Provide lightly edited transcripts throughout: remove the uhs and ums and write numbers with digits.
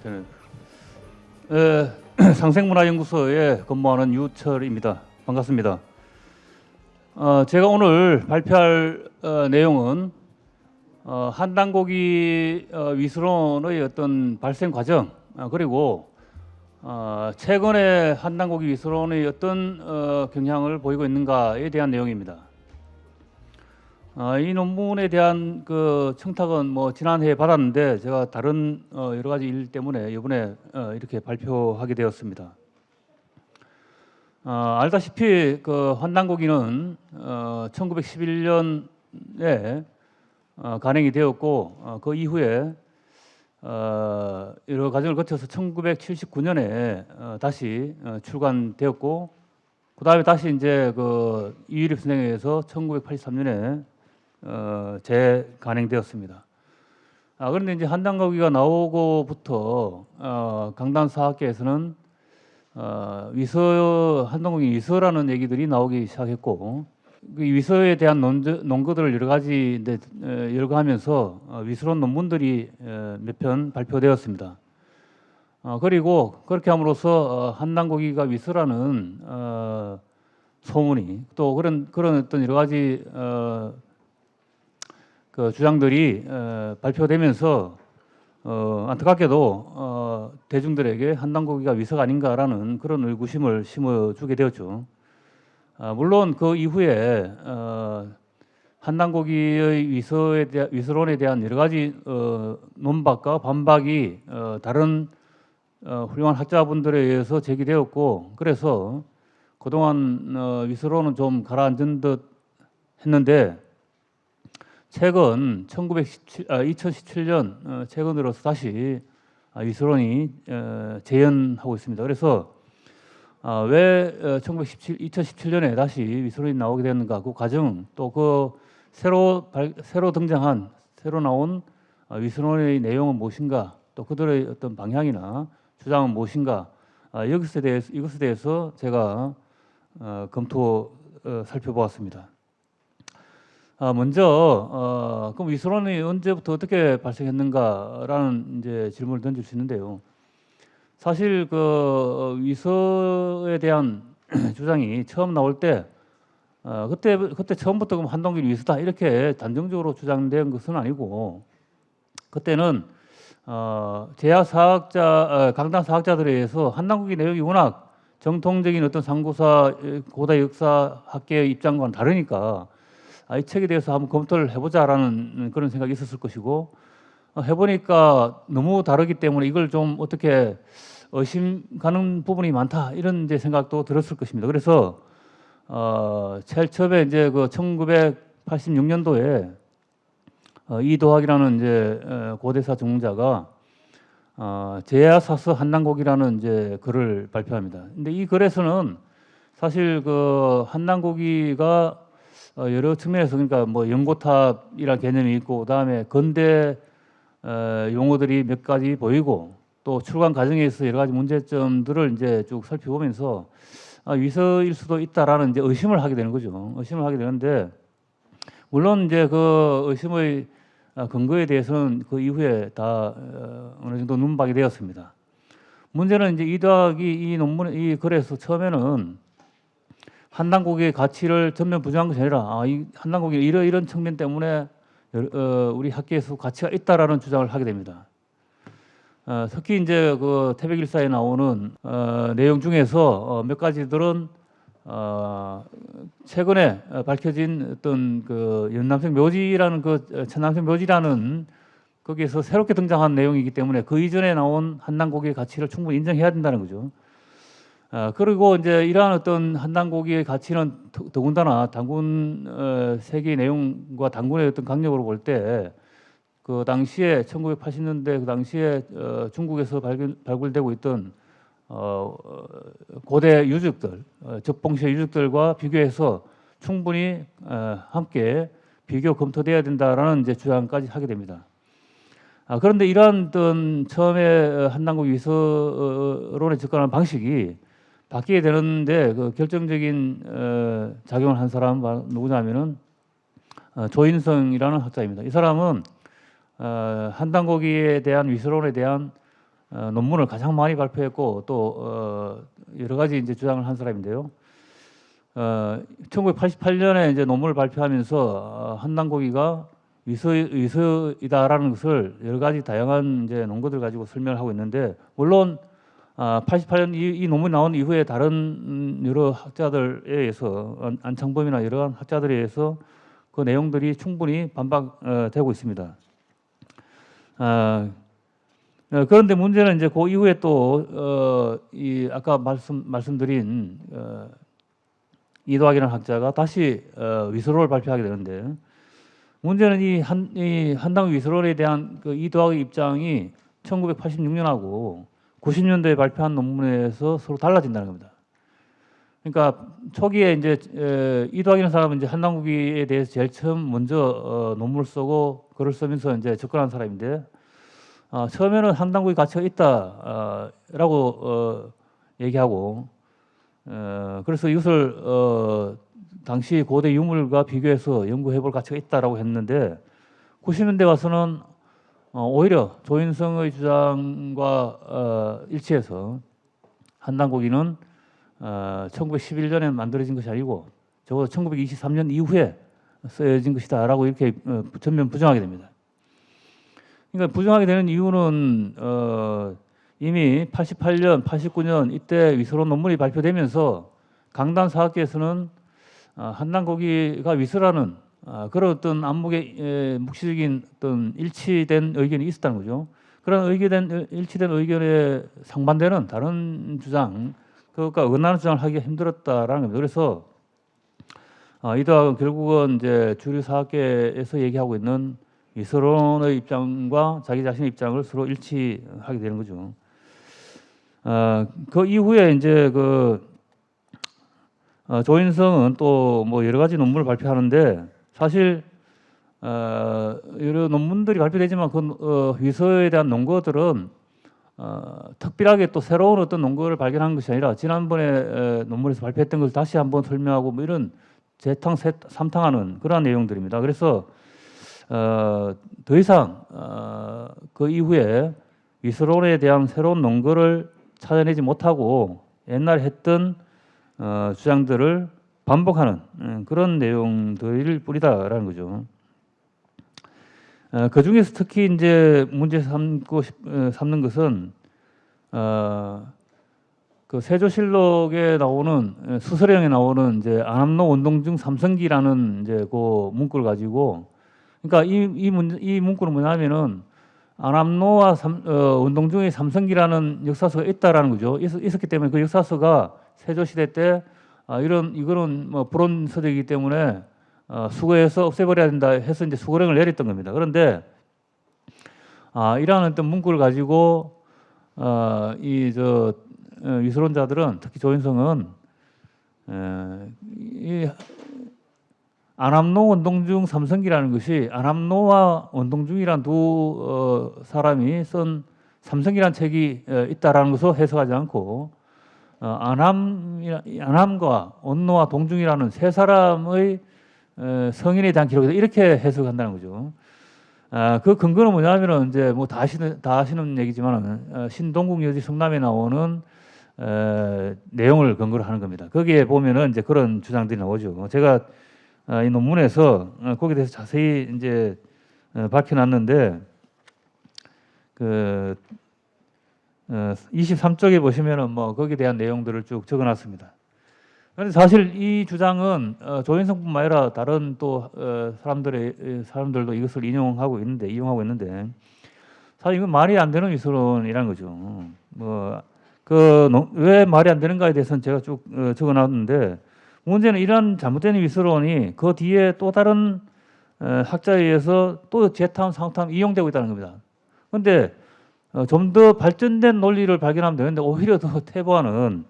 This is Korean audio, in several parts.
저는 상생문화연구소에 근무하는 유철입니다. 반갑습니다. 제가 오늘 발표할 내용은 한단고기 위수론의 어떤 발생 과정, 그리고 최근에 한단고기 위수론의 어떤 경향을 보이고 있는가에 대한 내용입니다. 이 논문에 대한 그 청탁은 지난해에 받았는데 제가 다른 여러 가지 일 때문에 이번에 이렇게 발표하게 되었습니다. 알다시피 그 한단고기는 1911년에 간행이 되었고 그 이후에 여러 과정을 거쳐서 1979년에 다시 출간되었고, 그 다음에 다시 이제 그 이유립 선생에 의해서 1983년에 재간행되었습니다. 그런데 이제 한단고기가 나오고부터 강단사학계에서는 한단고기 위서라는 얘기들이 나오기 시작했고, 그 위서에 대한 논거들을 여러 가지 열거하면서 위서론 논문들이 몇 편 발표되었습니다. 그리고 그렇게 함으로써 한단고기가 위서라는 소문이, 또 그런 어떤 여러 가지 그 주장들이 발표되면서 안타깝게도 대중들에게 한단고기가 위서가 아닌가라는 그런 의구심을 심어주게 되었죠. 물론 그 이후에 한단고기의 위서론에 대한 여러 가지 논박과 반박이 다른 훌륭한 학자분들에 의해서 제기되었고, 그래서 그동안 위서론은 좀 가라앉은 듯 했는데, 최근 2017년 최근 들어서 다시 위서론이 재현하고 있습니다. 그래서 왜 2017년에 다시 위서론이 나오게 되었는가, 그 과정, 또 그 새로 나온 위서론의 내용은 무엇인가, 또 그들의 어떤 방향이나 주장은 무엇인가, 이것에 대해서 제가 살펴보았습니다. 먼저 그럼 위서론이 언제부터 어떻게 발생했는가라는 이제 질문을 던질 수 있는데요. 사실 그 위서에 대한 주장이 처음 나올 때 그때 처음부터 그럼 한단고기 위서다 이렇게 단정적으로 주장된 것은 아니고, 그때는 강단 사학자들에 의해서 한단고기 내용이 워낙 정통적인 어떤 상고사 고대 역사 학계의 입장과는 다르니까 이 책에 대해서 한번 검토를 해보자라는 그런 생각이 있었을 것이고, 해보니까 너무 다르기 때문에 이걸 좀 어떻게 의심 가는 부분이 많다, 이런 이제 생각도 들었을 것입니다. 그래서 제일 처음에 이제 그 1986년도에 이도학이라는 이제 고대사 전문자가 제야사서 한단고기라는 이제 글을 발표합니다. 근데 이 글에서는 사실 그 한단고기가 여러 측면에서, 그러니까 연고탑이라는 개념이 있고, 그다음에 근대 용어들이 몇 가지 보이고, 또 출간 과정에서 여러 가지 문제점들을 이제 쭉 살펴보면서 위서일 수도 있다라는 이제 의심을 하게 되는 거죠. 의심을 하게 되는데, 물론 이제 그 의심의 근거에 대해서는 그 이후에 다 어느 정도 눈박이 되었습니다. 문제는 이제 이도학이 이 글에서 처음에는 한단고기의 가치를 전면 부정한 것이 아니라 이 한단고기 이런 측면 때문에 우리 학계에서 가치가 있다라는 주장을 하게 됩니다. 특히 이제 그 태백일사에 나오는 내용 중에서 몇 가지들은 최근에 밝혀진 어떤 그 연남생 묘지라는 천남생 묘지라는 거기에서 새롭게 등장한 내용이기 때문에 그 이전에 나온 한단고기의 가치를 충분히 인정해야 된다는 거죠. 그리고 이제 이러한 어떤 한단고기의 가치는 더군다나 단군 세계의 내용과 단군의 어떤 강력으로 볼 때, 그 당시에 1980년대 그 당시에 중국에서 발굴되고 있던 고대 유적들, 접봉시의 유적들과 비교해서 충분히 함께 비교 검토돼야 된다라는 이제 주장까지 하게 됩니다. 그런데 이러한 어떤 처음에 한단고기 위서론에 접근하는 방식이 바뀌게 되는데, 그 결정적인 작용을 한 사람은 누구냐면은 조인성이라는 학자입니다. 이 사람은 한단고기에 대한 위서론에 대한 논문을 가장 많이 발표했고 또 여러 가지 이제 주장을 한 사람인데요. 1988년에 이제 논문을 발표하면서 한남고기가 위서이다라는 것을 여러 가지 다양한 이제 논거들 가지고 설명을 하고 있는데, 물론 88년 이 논문이 나온 이후에 다른 여러 학자들에 의해서 안창범이나 여러 학자들에 의해서 그 내용들이 충분히 반박되고 있습니다. 그런데 문제는 이제 그 이후에 또 이 아까 말씀드린 이도학이라는 학자가 다시 위서론을 발표하게 되는데, 문제는 이 한당 위서론에 대한 그 이도학의 입장이 1986년하고 90년대에 발표한 논문에서 서로 달라진다는 겁니다. 그러니까 초기에 이제 이도학이라는 사람은 이제 한남국에 대해서 제일 처음 먼저 논문을 쓰고 글을 쓰면서 이제 접근한 사람인데, 처음에는 한남국의 가치가 있다라고 얘기하고, 그래서 이것을 당시 고대 유물과 비교해서 연구해볼 가치가 있다라고 했는데, 90년대 와서는 오히려 조인성의 주장과 일치해서 한남고기는 1911년에 만들어진 것이 아니고 적어도 1923년 이후에 쓰여진 것이다라고 이렇게 전면 부정하게 됩니다. 그러니까 부정하게 되는 이유는 이미 88년, 89년 이때 위서론 논문이 발표되면서 강단 사학계에서는 한남고기가 위서라는 그런 어떤 안목의 묵시적인 어떤 일치된 의견이 있었다는 거죠. 그런 일치된 의견에 상반되는 다른 주장, 그것과 어긋나는 주장을 하기가 힘들었다라는 겁니다. 그래서 이도학은 결국은 이제 주류 사학계에서 얘기하고 있는 위서론의 입장과 자기 자신의 입장을 서로 일치하게 되는 거죠. 그 이후에 이제 조인성은 또 뭐 여러 가지 논문을 발표하는데, 사실 여러 논문들이 발표되지만 그 위서에 대한 논거들은 특별하게 또 새로운 어떤 논거를 발견한 것이 아니라 지난번에 논문에서 발표했던 것을 다시 한번 설명하고 뭐 이런 재탕 삼탕하는 그러한 내용들입니다. 그래서 더 이상 그 이후에 위서론에 대한 새로운 논거를 찾아내지 못하고 옛날에 했던 주장들을 반복하는 그런 내용들일 뿐이다라는 거죠. 그 중에서 특히 이제 문제 삼는 것은 그 세조실록에 나오는 수서령에 나오는 이제 안암로 원동중 삼성기라는 이제 그 문구를 가지고, 그러니까 이 문구는 뭐냐면은 안암로와 원동중의 삼성기라는 역사서가 있다라는 거죠. 있었기 때문에 그 역사서가 세조시대 때 이거는 뭐 불온 서적이기 때문에 수거해서 없애버려야 된다 해서 이제 수거령을 내렸던 겁니다. 그런데 이러한 어떤 문구를 가지고 위서론자들은, 특히 조인성은 이 안암로 원동중 삼성기라는 것이 안암로와 원동중이란 두 사람이 쓴 삼성기라는 책이 있다라는 것을 해석하지 않고 안암과 원로와 동중이라는 세 사람의 성인에 대한 기록이다, 이렇게 해석한다는 거죠. 그 근거는 뭐냐면은 이제 뭐 다 아시는 얘기지만 신동국여지 성남에 나오는 내용을 근거로 하는 겁니다. 거기에 보면은 이제 그런 주장들이 나오죠. 제가 이 논문에서 거기에 대해서 자세히 이제 밝혀놨는데, 23쪽에 보시면은 뭐 거기에 대한 내용들을 쭉 적어놨습니다. 그런데 사실 이 주장은 조인성뿐만 아니라 다른 또 사람들도 이것을 이용하고 있는데 사실 이건 말이 안 되는 위서론이라는 거죠. 왜 말이 안 되는가에 대해서는 제가 쭉 적어놨는데, 문제는 이런 잘못된 위서론이 그 뒤에 또 다른 학자에 의해서 또 재탕, 상탕 이용되고 있다는 겁니다. 그런데 좀 더 발전된 논리를 발견하면 되는데 오히려 더 퇴보하는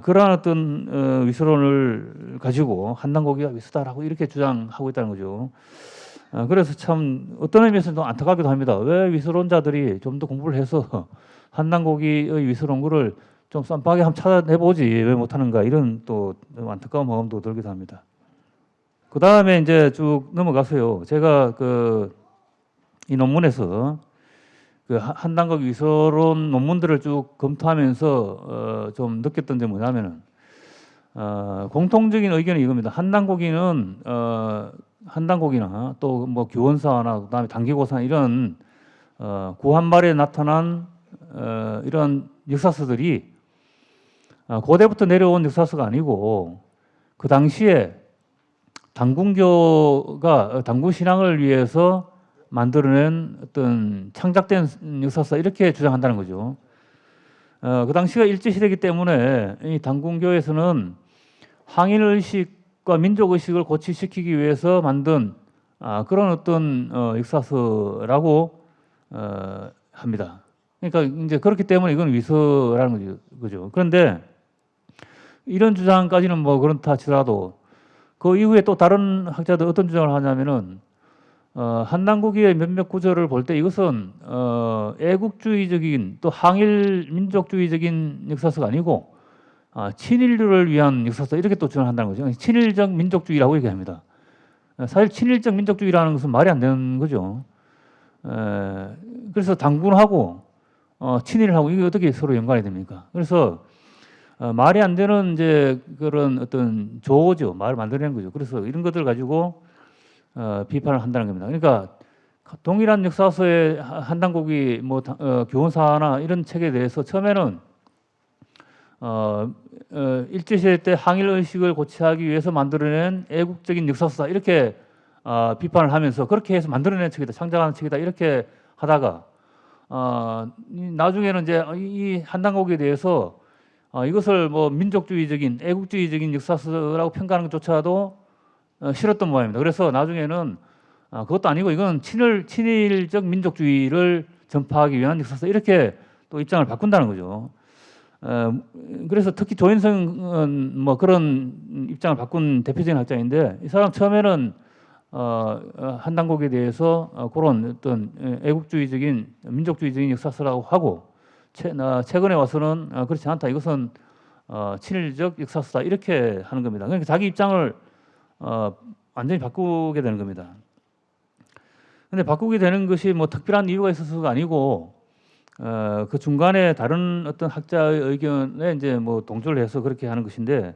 그러한 어떤 위서론을 가지고 한남고기가 위서다라고 이렇게 주장하고 있다는 거죠. 그래서 참 어떤 의미에서는 좀 안타깝기도 합니다. 왜 위서론자들이 좀 더 공부를 해서 한남고기의 위서론구를 좀 쌈박하게 한번 찾아내보지 왜 못하는가, 이런 또 안타까운 마음도 들기도 합니다. 그 다음에 이제 쭉 넘어가서요, 제가 이 논문에서 그 한단국 위서론 논문들을 쭉 검토하면서 좀 느꼈던 점이 뭐냐면은 공통적인 의견이 이겁니다. 한단국이나 또 뭐 교원사나 그다음에 단기고사 이런 구한말에 나타난 이런 역사서들이 고대부터 내려온 역사서가 아니고 그 당시에 당군교가 당군 신앙을 위해서 만들어낸 어떤 창작된 역사서 이렇게 주장한다는 거죠. 그 당시가 일제시대이기 때문에 이 당군교에서는 항일의식과 민족의식을 고취시키기 위해서 만든 그런 어떤 역사서라고 합니다. 그러니까 이제 그렇기 때문에 이건 위서라는 거죠. 그런데 이런 주장까지는 뭐 그렇다 치더라도 그 이후에 또 다른 학자들 어떤 주장을 하냐면은 한남국의 몇몇 구절을 볼 때 이것은 애국주의적인 또 항일 민족주의적인 역사서가 아니고 친일류를 위한 역사서 이렇게 또 주장한다는 거죠. 친일적 민족주의라고 얘기합니다. 사실 친일적 민족주의라는 것은 말이 안 되는 거죠. 그래서 당군하고 친일하고 이게 어떻게 서로 연관이 됩니까? 그래서 말이 안 되는 이제 그런 어떤 조어죠. 말을 만들어낸 거죠. 그래서 이런 것들 가지고 비판을 한다는 겁니다. 그러니까 동일한 역사서의 한단국이 뭐 교훈사나 이런 책에 대해서 처음에는 일제시대 때 항일 의식을 고취하기 위해서 만들어낸 애국적인 역사서다 이렇게 비판을 하면서 그렇게 해서 만들어낸 책이다, 창작한 책이다 이렇게 하다가 나중에는 이제 이 한단국에 대해서 이것을 뭐 민족주의적인 애국주의적인 역사서라고 평가하는 것조차도 싫었던 모양입니다. 그래서 나중에는 그것도 아니고 이건 친일적 민족주의를 전파하기 위한 역사서 이렇게 또 입장을 바꾼다는 거죠. 그래서 특히 조인성은 뭐 그런 입장을 바꾼 대표적인 학자인데 이 사람 처음에는 한단국에 대해서 그런 어떤 애국주의적인 민족주의적인 역사서라고 하고 최근에 와서는 그렇지 않다. 이것은 친일적 역사서다 이렇게 하는 겁니다. 그러니까 자기 입장을 완전히 바꾸게 되는 겁니다. 근데 바꾸게 되는 것이 뭐 특별한 이유가 있어서가 아니고 그 중간에 다른 어떤 학자의 의견에 이제 뭐 동조를 해서 그렇게 하는 것인데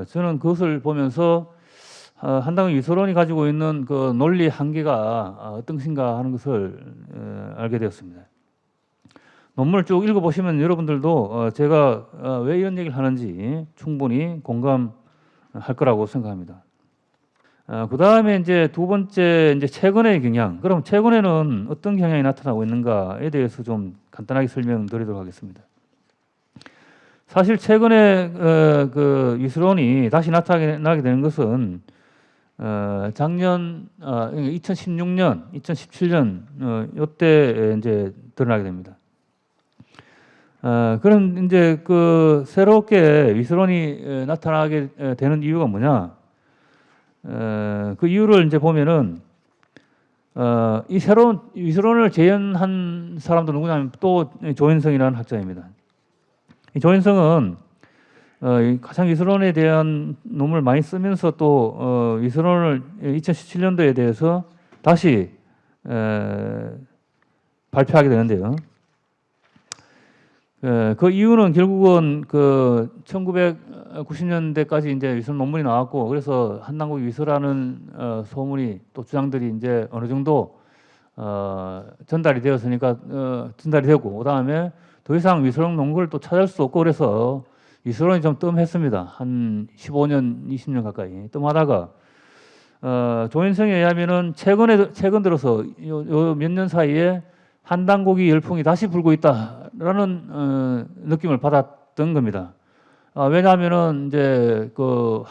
저는 그것을 보면서 한당의 위서론이 가지고 있는 그 논리 한계가 어떤 것인가 하는 것을 알게 되었습니다. 논문을 쭉 읽어보시면 여러분들도 제가 왜 이런 얘기를 하는지 충분히 공감할 거라고 생각합니다. 그 다음에 이제 두 번째 이제 최근의 경향. 그럼 최근에는 어떤 경향이 나타나고 있는가에 대해서 좀 간단하게 설명드리도록 하겠습니다. 사실 최근에 그 위서론이 다시 나타나게 되는 것은 작년 2016년, 2017년 이때 이제 드러나게 됩니다. 그럼 이제 그 새롭게 위서론이 나타나게 되는 이유가 뭐냐? 그 이유를 이제 보면은 이 새로운 위서론을 재현한 사람도 누구냐면 또 조인성이라는 학자입니다. 이 조인성은 가상 위서론에 대한 논문을 많이 쓰면서 또 위서론을 2017년도에 대해서 다시 발표하게 되는데요. 그 이유는 결국은 그 1990년대까지 이제 위서 논문이 나왔고 그래서 한남국 위서라는 소문이 또 주장들이 이제 어느 정도 전달이 되었으니까 전달이 되고 그다음에 더 이상 위서론 논문을 또 찾을 수 없고 그래서 위서론이 좀 뜸했습니다. 한 15년, 20년 가까이 뜸하다가 조인성에 의하면은 최근 들어서 요 몇 년 사이에 한단국이 열풍이 다시 불고 있다라는 느낌을 받았던 겁니다. 왜냐하면은 이제 그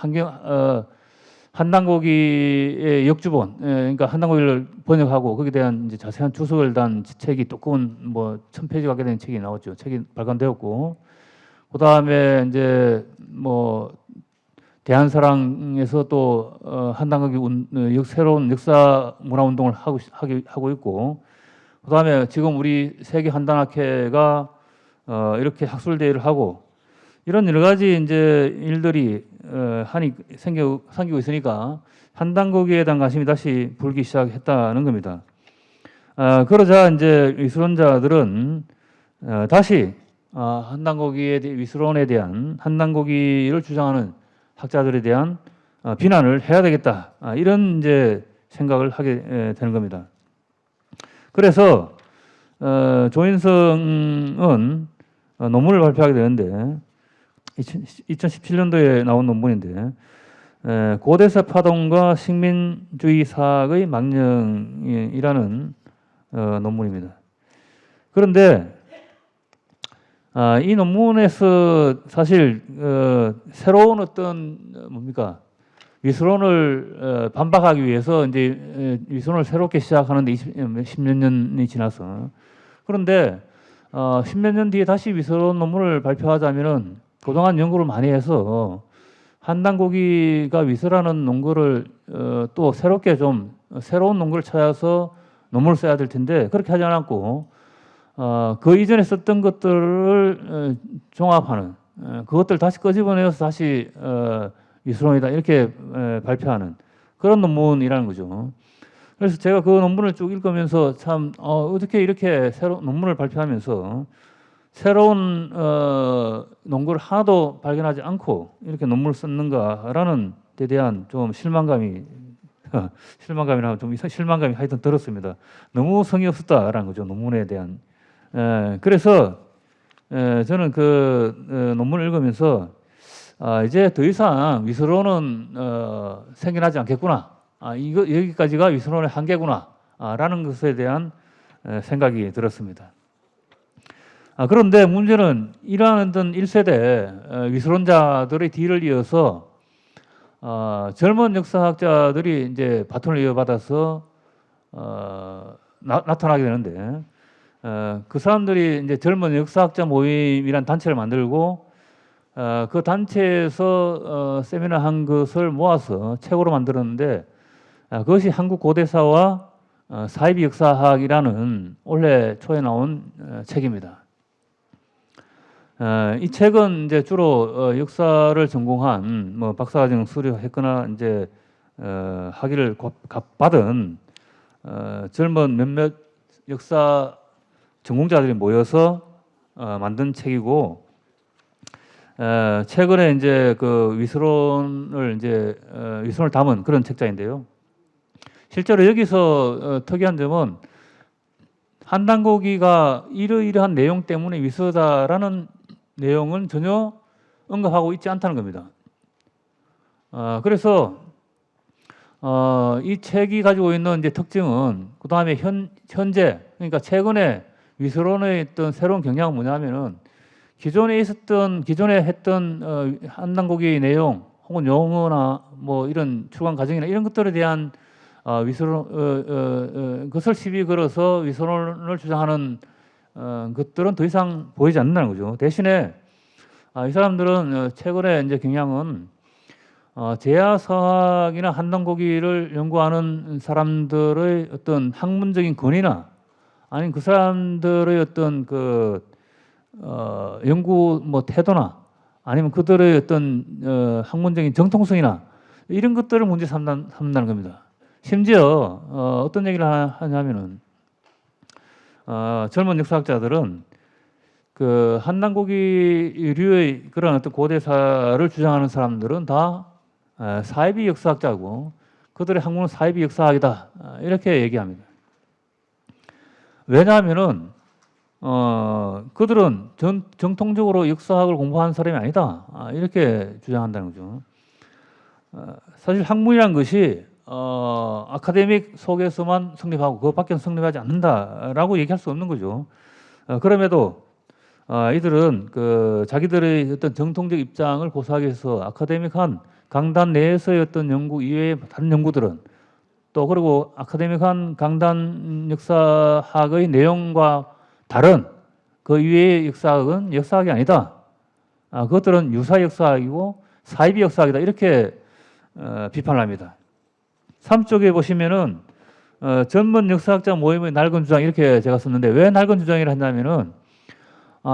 한단국이의 역주본, 그러니까 한단국이를 번역하고 거기에 대한 이제 자세한 주석을 단 책이 두꺼운 뭐 1000페이지 가까이 되는 책이 나왔죠. 책이 발간되었고, 그 다음에 이제 뭐 대한사랑에서 또 한단국이 새로운 역사 문화 운동을 하고 있고. 그다음에 지금 우리 세계 한단학회가 이렇게 학술대회를 하고 이런 여러 가지 이제 일들이 생기고 있으니까 한단국에 대한 관심이 다시 불기 시작했다는 겁니다. 그러자 이제 위수론자들은 다시 위수론에 대한 한단고기를 주장하는 학자들에 대한 비난을 해야 되겠다. 이런 이제 생각을 하게 되는 겁니다. 그래서 조인성은 논문을 발표하게 되는데 2017년도에 나온 논문인데 고대사 파동과 식민주의 사학의 망령이라는 논문입니다. 그런데 이 논문에서 사실 새로운 어떤 뭡니까 위수론을 반박하기 위해서 이제 위수론을 새롭게 시작하는데 10몇 년이 지나서 그런데 10몇 년 뒤에 다시 위수론 논문을 발표하자면은 그동안 연구를 많이 해서 한단고기가 위서라는 논거를 또 새롭게 좀 새로운 논거를 찾아서 논문을 써야 될 텐데 그렇게 하지 않았고 그 이전에 썼던 것들을 종합하는 그것들 다시 끄집어내서 다시 위수론이다 이렇게 발표하는 그런 논문이라는 거죠. 그래서 제가 그 논문을 쭉 읽으면서 참 어떻게 이렇게 새로운 논문을 발표하면서 새로운 논거를 하나도 발견하지 않고 이렇게 논문을 썼는가라는 데 대한 좀 실망감이나 좀 실망감이 하여튼 들었습니다. 너무 성의 없었다라는 거죠 논문에 대한. 그래서 저는 그 논문을 읽으면서 이제 더 이상 위수론은 생겨나지 않겠구나. 이거 여기까지가 위수론의 한계구나. 라는 것에 대한 생각이 들었습니다. 그런데 문제는 이러한 어떤 1세대 위수론자들의 뒤를 이어서 젊은 역사학자들이 이제 바톤을 이어받아서 나타나게 되는데 그 사람들이 이제 젊은 역사학자 모임이란 단체를 만들고 그 단체에서 세미나 한 것을 모아서 책으로 만들었는데 그것이 한국 고대사와 사이비 역사학이라는 올해 초에 나온 책입니다. 이 책은 이제 주로 역사를 전공한 뭐 박사과정 수료했거나 이제 학위를 받은 젊은 몇몇 역사 전공자들이 모여서 만든 책이고 최근에 이제 그 위수론을 담은 그런 책자인데요. 실제로 여기서 특이한 점은 한단고기가 이러이러한 내용 때문에 위수다라는 내용은 전혀 언급하고 있지 않다는 겁니다. 그래서 이 책이 가지고 있는 이제 특징은 그 다음에 현재 그러니까 최근에 위수론의 어떤 새로운 경향은 뭐냐면은 기존에 했던 한단고기의 내용 혹은 용어나 뭐 이런 출간 과정이나 이런 것들에 대한 위수론 그것을 시비 걸어서 위수론을 주장하는 것들은 더 이상 보이지 않는다는 거죠. 대신에 이 사람들은 최근에 이제 경향은 제야사학이나 한단고기를 연구하는 사람들의 어떤 학문적인 권위나 아니면 그 사람들의 어떤 그 연구 뭐 태도나 아니면 그들의 어떤 학문적인 정통성이나 이런 것들을 문제 삼는다는 겁니다. 심지어 어떤 얘기를 하냐면은 젊은 역사학자들은 그 한단고기류의 그런 어떤 고대사를 주장하는 사람들은 다 사이비 역사학자고 그들의 학문은 사이비 역사학이다 이렇게 얘기합니다. 왜냐하면은 그들은 정통적으로 역사학을 공부한 사람이 아니다 이렇게 주장한다는 거죠. 사실 학문이란 것이 아카데믹 속에서만 성립하고 그 밖에는 성립하지 않는다라고 얘기할 수 없는 거죠. 그럼에도 이들은 그 자기들의 어떤 정통적 입장을 고수하기 위해서 아카데믹한 강단 내에서의 어떤 연구 이외의 다른 연구들은 또 그리고 아카데믹한 강단 역사학의 내용과 다른 그 이외의 역사학은 역사학이 아니다. 그것들은 유사 역사학이고 사이비 역사학이다 이렇게 비판을 합니다. 3쪽에 보시면은 젊은 역사학자 모임의 낡은 주장 이렇게 제가 썼는데 왜 낡은 주장이라 했냐면은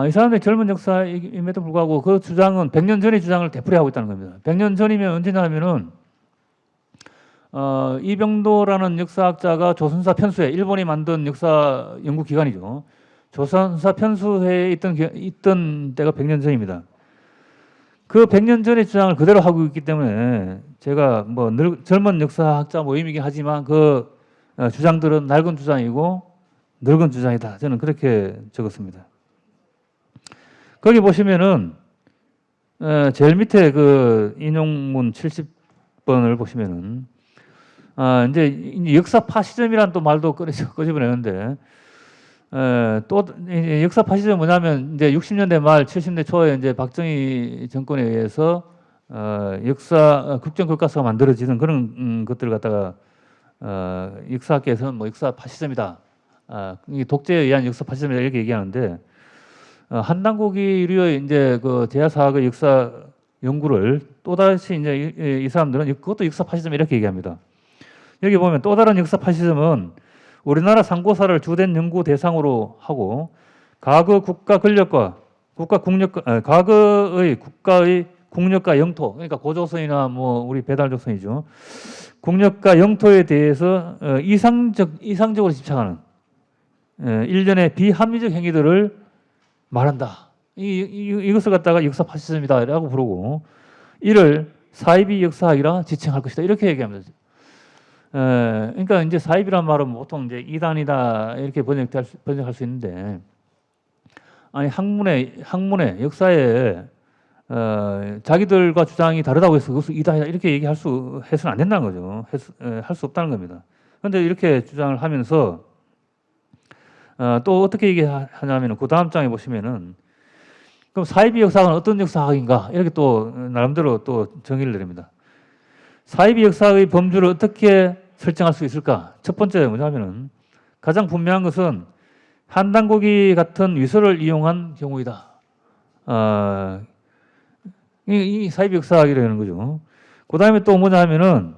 이 사람들이 젊은 역사임에도 불구하고 그 주장은 100년 전의 주장을 되풀이하고 있다는 겁니다. 100년 전이면 언제냐면은 이병도라는 역사학자가 조선사 편수회, 일본이 만든 역사 연구 기관이죠. 조선사 편수회에 있던 때가 100년 전입니다. 그 100년 전의 주장을 그대로 하고 있기 때문에 제가 뭐 젊은 역사학자 모임이긴 하지만 그 주장들은 낡은 주장이고 늙은 주장이다. 저는 그렇게 적었습니다. 거기 보시면은 제일 밑에 그 인용문 70번을 보시면은 이제 역사 파시즘이라는 또 말도 꺼집어내는데 또 역사 파시즘은 뭐냐면 이제 60년대 말 70년대 초에 이제 박정희 정권에 의해서 국정교과서가 만들어지는 그런 것들을 갖다가 역사학계에서는 뭐 역사 파시즘이다. 독재에 의한 역사 파시즘이다 이렇게 얘기하는데 한당고기류의 이제 그 제야사학의 역사 연구를 또다시 이제 이 사람들은 그것도 역사 파시즘 이렇게 얘기합니다. 여기 보면 또 다른 역사 파시즘은 우리나라 상고사를 주된 연구 대상으로 하고 과거 국가 권력과 과거의 국가의 국력과 영토, 그러니까 고조선이나 뭐 우리 배달조선이죠. 국력과 영토에 대해서 이상적으로 집착하는 일련의 비합리적 행위들을 말한다. 이것을 갖다가 역사 파시즘이다라고 부르고 이를 사이비 역사학이라 지칭할 것이다. 이렇게 얘기합니다. 그러니까 이제 사입이란 말은 보통 이제 이단이다 이렇게 번역할 수 있는데 아니 학문의 역사에 자기들과 주장이 다르다고 해서 그것을 이단이다 이렇게 해서는 안 된다는 거죠. 할 수 없다는 겁니다. 그런데 이렇게 주장을 하면서 또 어떻게 얘기하냐면 그 다음 장에 보시면은 그럼 사이비 역사학은 어떤 역사학인가 이렇게 또 나름대로 또 정의를 내립니다. 사이비 역사의 범주를 어떻게 설정할 수 있을까? 첫 번째 뭐냐면은 가장 분명한 것은 한당고기 같은 위서를 이용한 경우이다. 이 사이비 역사학이라는 거죠. 그 다음에 또 뭐냐면은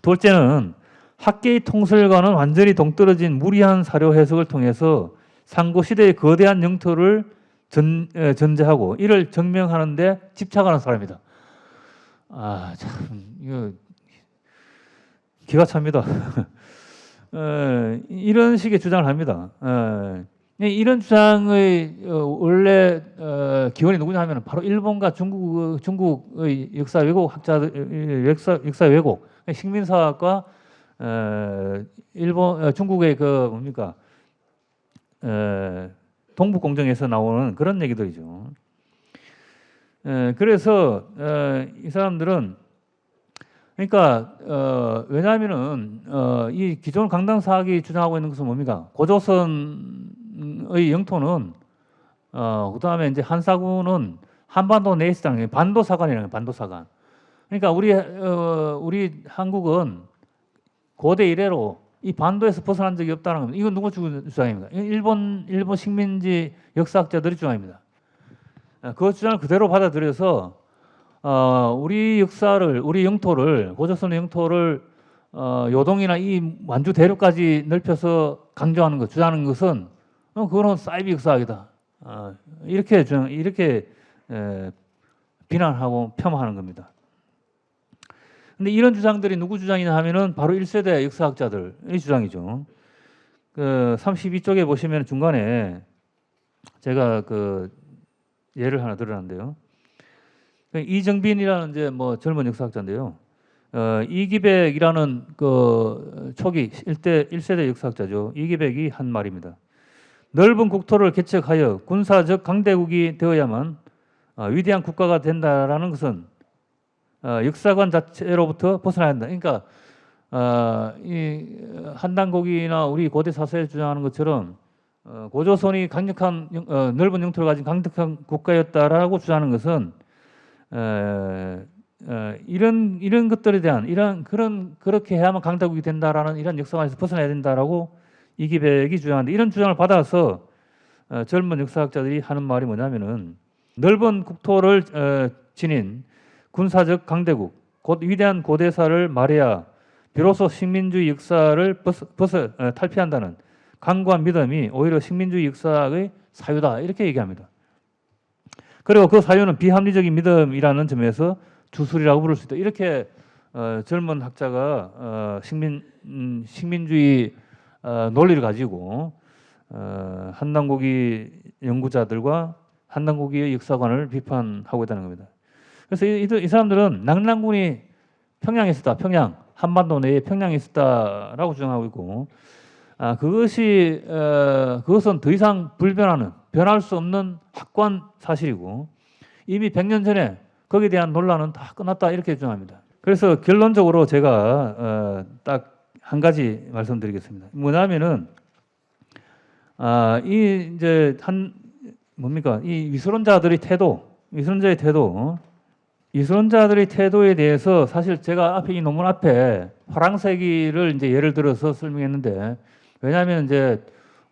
둘째는 학계의 통설과는 완전히 동떨어진 무리한 사료 해석을 통해서 상고시대의 거대한 영토를 전제하고 이를 증명하는 데 집착하는 사람이다. 참 이거 기가 찹니다. 이런 식의 주장을 합니다. 이런 주장의 원래 기원이 누구냐 하면 바로 일본과 중국의 역사 왜곡 학자들, 역사 왜곡, 식민사학과 중국의 그 뭡니까 동북공정에서 나오는 그런 얘기들이죠. 그래서 이 사람들은 그러니까 왜냐하면은 이 기존 강당사학이 주장하고 있는 것은 뭡니까? 고조선의 영토는 그다음에 이제 한사군은 한반도 내시장 반도사관이라는 거예요. 반도사관. 그러니까 우리 한국은 고대 이래로 이 반도에서 벗어난 적이 없다는 겁니다. 이건 누구 주장입니까? 일본 식민지 역사학자들의 주장입니다. 그 주장을 그대로 받아들여서 우리 역사를, 우리 영토를, 고조선의 영토를 요동이나 이 완주 대륙까지 넓혀서 강조하는 것, 주장하는 것은 그거는 사이비 역사학이다. 이렇게 비난하고 폄하하는 겁니다. 근데 이런 주장들이 누구 주장이냐 하면은 바로 1세대 역사학자들의 주장이죠. 그 32쪽에 보시면 중간에 제가 그 예를 하나 들어놨는데요. 이정빈이라는 이제 뭐 젊은 역사학자인데요. 이기백이라는 그 초기 1세대 역사학자죠. 이기백이 한 말입니다. 넓은 국토를 개척하여 군사적 강대국이 되어야만 위대한 국가가 된다라는 것은 역사관 자체로부터 벗어나야 한다. 그러니까 이 한당고기나 우리 고대 사서에 주장하는 것처럼 고조선이 강력한 넓은 영토를 가진 강력한 국가였다라고 주장하는 것은 이런 것들에 대한 그렇게 해야만 강대국이 된다라는 이런 역사관에서 벗어나야 된다라고 이기백이 주장하는데 이런 주장을 받아서 젊은 역사학자들이 하는 말이 뭐냐면은 넓은 국토를 지닌 군사적 강대국, 곧 위대한 고대사를 말해야 비로소 식민주의 역사를 탈피한다는 강구한 믿음이 오히려 식민주의 역사의 사유다 이렇게 얘기합니다. 그리고 그 사유는 비합리적인 믿음이라는 점에서 주술이라고 부를 수 있다. 이렇게 젊은 학자가 식민주의 논리를 가지고 한단고기 연구자들과 한단고기의 역사관을 비판하고 있다는 겁니다. 그래서 이 사람들은 낙랑군이 평양에 있었다, 평양 한반도 내에 평양에 있었다라고 주장하고 있고, 그것은 더 이상 변할 수 없는 확고한 사실이고, 이미 100년 전에 거기에 대한 논란은 다 끝났다 이렇게 주장합니다. 그래서 결론적으로 제가 딱 한 가지 말씀드리겠습니다. 뭐냐면은 이 위수론자들의 태도에 대해서 사실 제가 앞에 이 논문 앞에 화랑새기를 이제 예를 들어서 설명했는데, 왜냐하면 이제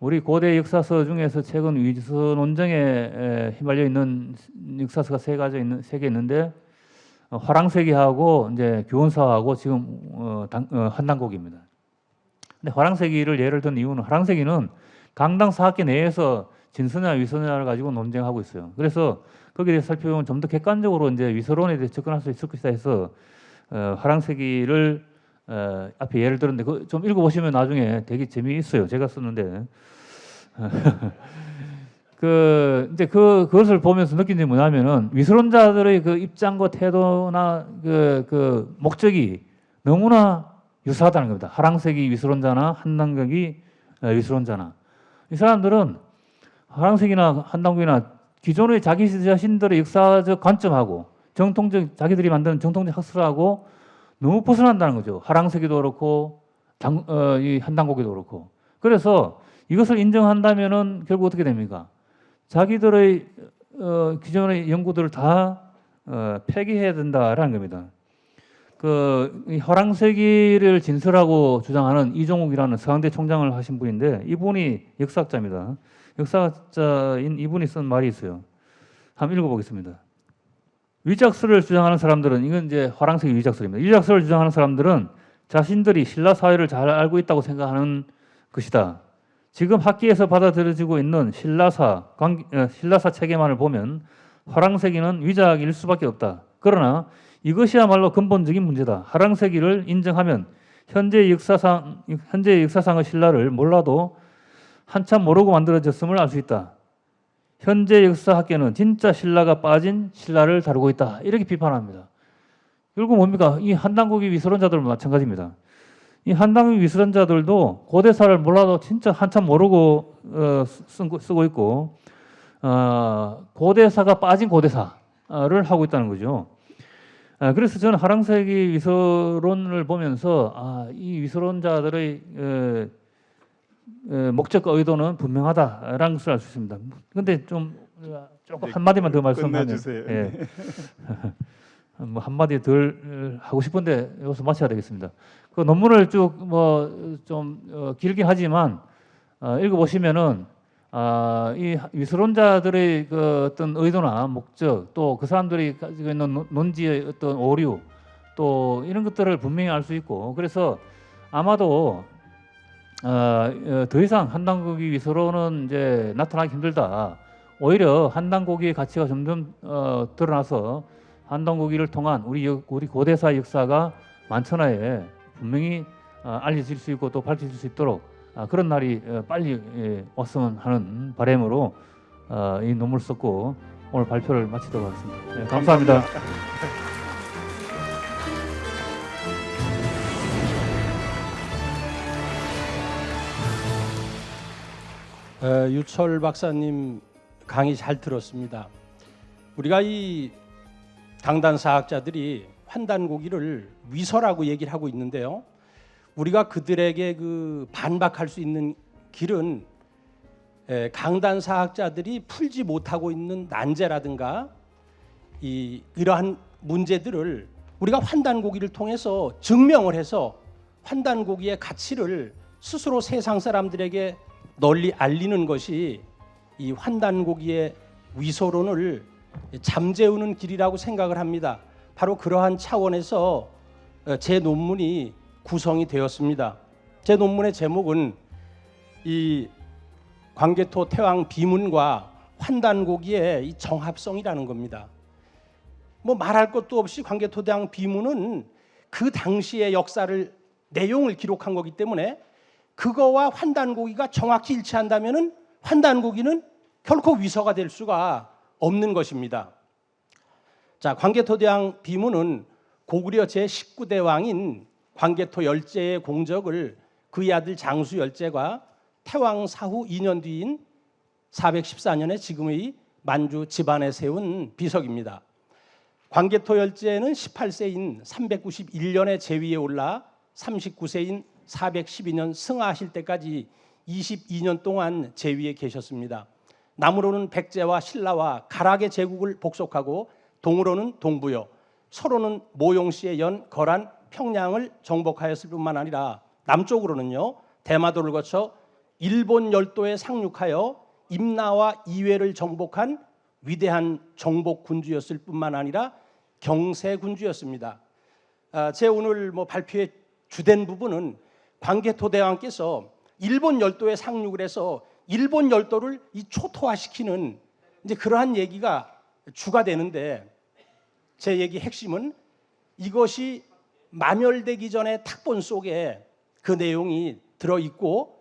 우리 고대 역사서 중에서 최근 위수 논쟁에 휘말려 있는 역사서가 세 개 있는데, 화랑새기하고 이제 교원사하고 지금 한단고기입니다. 근데 화랑새기를 예를 든 이유는, 화랑새기는 강당 사학계 내에서 진서냐 위서냐를 가지고 논쟁하고 있어요. 그래서 거기에 대해서 살펴보면 좀 더 객관적으로 이제 위서론에 대해 접근할 수 있을 것이다 해서 화랑새기를 앞에 예를 들었는데, 좀 읽어보시면 나중에 되게 재미있어요. 제가 썼는데 그것을 보면서 느낀 점이 뭐냐면은, 위서론자들의 그 입장과 태도나 그 목적이 너무나 유사하다는 겁니다. 화랑새기 위서론자나 한단고기 위서론자나, 이 사람들은 화랑새기나 한단고기나 기존의 자기 자신들의 역사적 관점하고 자기들이 만드는 정통적 학설하고 너무 벗어난다는 거죠. 화랑새기도 그렇고 이 한단고기도 그렇고. 그래서 이것을 인정한다면은 결국 어떻게 됩니까? 자기들의 기존의 연구들을 다 폐기해야 된다라는 겁니다. 이 화랑새기를 진설하고 주장하는 이종욱이라는 서강대 총장을 하신 분인데, 이분이 역사학자입니다. 역사학자인 이분이 쓴 말이 있어요. 한번 읽어보겠습니다. 위작설을 주장하는 사람들은, 이건 이제 화랑새기 위작설입니다. 위작설을 주장하는 사람들은 자신들이 신라 사회를 잘 알고 있다고 생각하는 것이다. 지금 학계에서 받아들여지고 있는 신라사 체계만을 보면 화랑새기는 위작일 수밖에 없다. 그러나 이것이야말로 근본적인 문제다. 화랑새기를 인정하면 현재 역사상의 신라를 몰라도 한참 모르고 만들어졌음을 알 수 있다. 현재 역사학계는 진짜 신라가 빠진 신라를 다루고 있다. 이렇게 비판합니다. 결국 뭡니까? 이 한단고기 위서론자들도 마찬가지입니다. 이 한단고기 위서론자들도 고대사를 몰라도 진짜 한참 모르고 쓰고 있고, 고대사가 빠진 고대사를 하고 있다는 거죠. 그래서 저는 화랑새기 위서론을 보면서 이 위서론자들의 목적과 의도는 분명하다라는 것을 알 수 있습니다. 그런데 조금 한마디만 더 말씀하면, 끝내주세요. 뭐 한마디 덜 하고 싶은데 여기서 마쳐야 되겠습니다. 그 논문을 쭉 길긴 하지만 읽어보시면은 이 위서론자들의 그 어떤 의도나 목적, 또 그 사람들이 가지고 있는 논지의 어떤 오류, 또 이런 것들을 분명히 알 수 있고, 그래서 아마도 더 이상 한단고기 위서론은 이제 나타나기 힘들다. 오히려 한단고기의 가치가 점점 드러나서 한단고기를 통한 우리 고대사 역사가 만천하에 분명히 알려질 수 있고 또 밝혀질 수 있도록 그런 날이 빨리 왔으면 하는 바람으로 이 논문을 썼고 오늘 발표를 마치도록 하겠습니다. 네, 감사합니다. 유철 박사님 강의 잘 들었습니다. 우리가 이 강단사학자들이 환단고기를 위서라고 얘기를 하고 있는데요. 우리가 그들에게 반박할 수 있는 길은 강단사학자들이 풀지 못하고 있는 난제라든가 이러한 문제들을 우리가 환단고기를 통해서 증명을 해서 환단고기의 가치를 스스로 세상 사람들에게 널리 알리는 것이 이 환단고기의 위서론을 잠재우는 길이라고 생각을 합니다. 바로 그러한 차원에서 제 논문이 구성이 되었습니다. 제 논문의 제목은 이 광개토 태왕 비문과 환단고기의 이 정합성이라는 겁니다. 뭐 말할 것도 없이 광개토 태왕 비문은 그 당시의 역사를 내용을 기록한 거기 때문에 그거와 환단고기가 정확히 일치한다면은 환단고기는 결코 위서가 될 수가 없는 것입니다. 자, 광개토대왕 비문은 고구려 제19대 왕인 광개토 열제의 공적을 그의 아들 장수 열제가 태왕 사후 2년 뒤인 414년에 지금의 만주 집안에 세운 비석입니다. 광개토 열제는 18세인 391년에 제위에 올라 39세인 412년 승하하실 때까지 22년 동안 제위에 계셨습니다. 남으로는 백제와 신라와 가락의 제국을 복속하고 동으로는 동부여, 서로는 모용시의 연 거란 평양을 정복하였을 뿐만 아니라 남쪽으로는요 대마도를 거쳐 일본 열도에 상륙하여 임나와 이회를 정복한 위대한 정복 군주였을 뿐만 아니라 경세 군주였습니다. 제 오늘 발표의 주된 부분은 광개토대왕께서 일본 열도에 상륙을 해서 일본 열도를 이 초토화시키는 이제 그러한 얘기가 주가 되는데, 제 얘기 핵심은 이것이 마멸되기 전에 탁본 속에 그 내용이 들어있고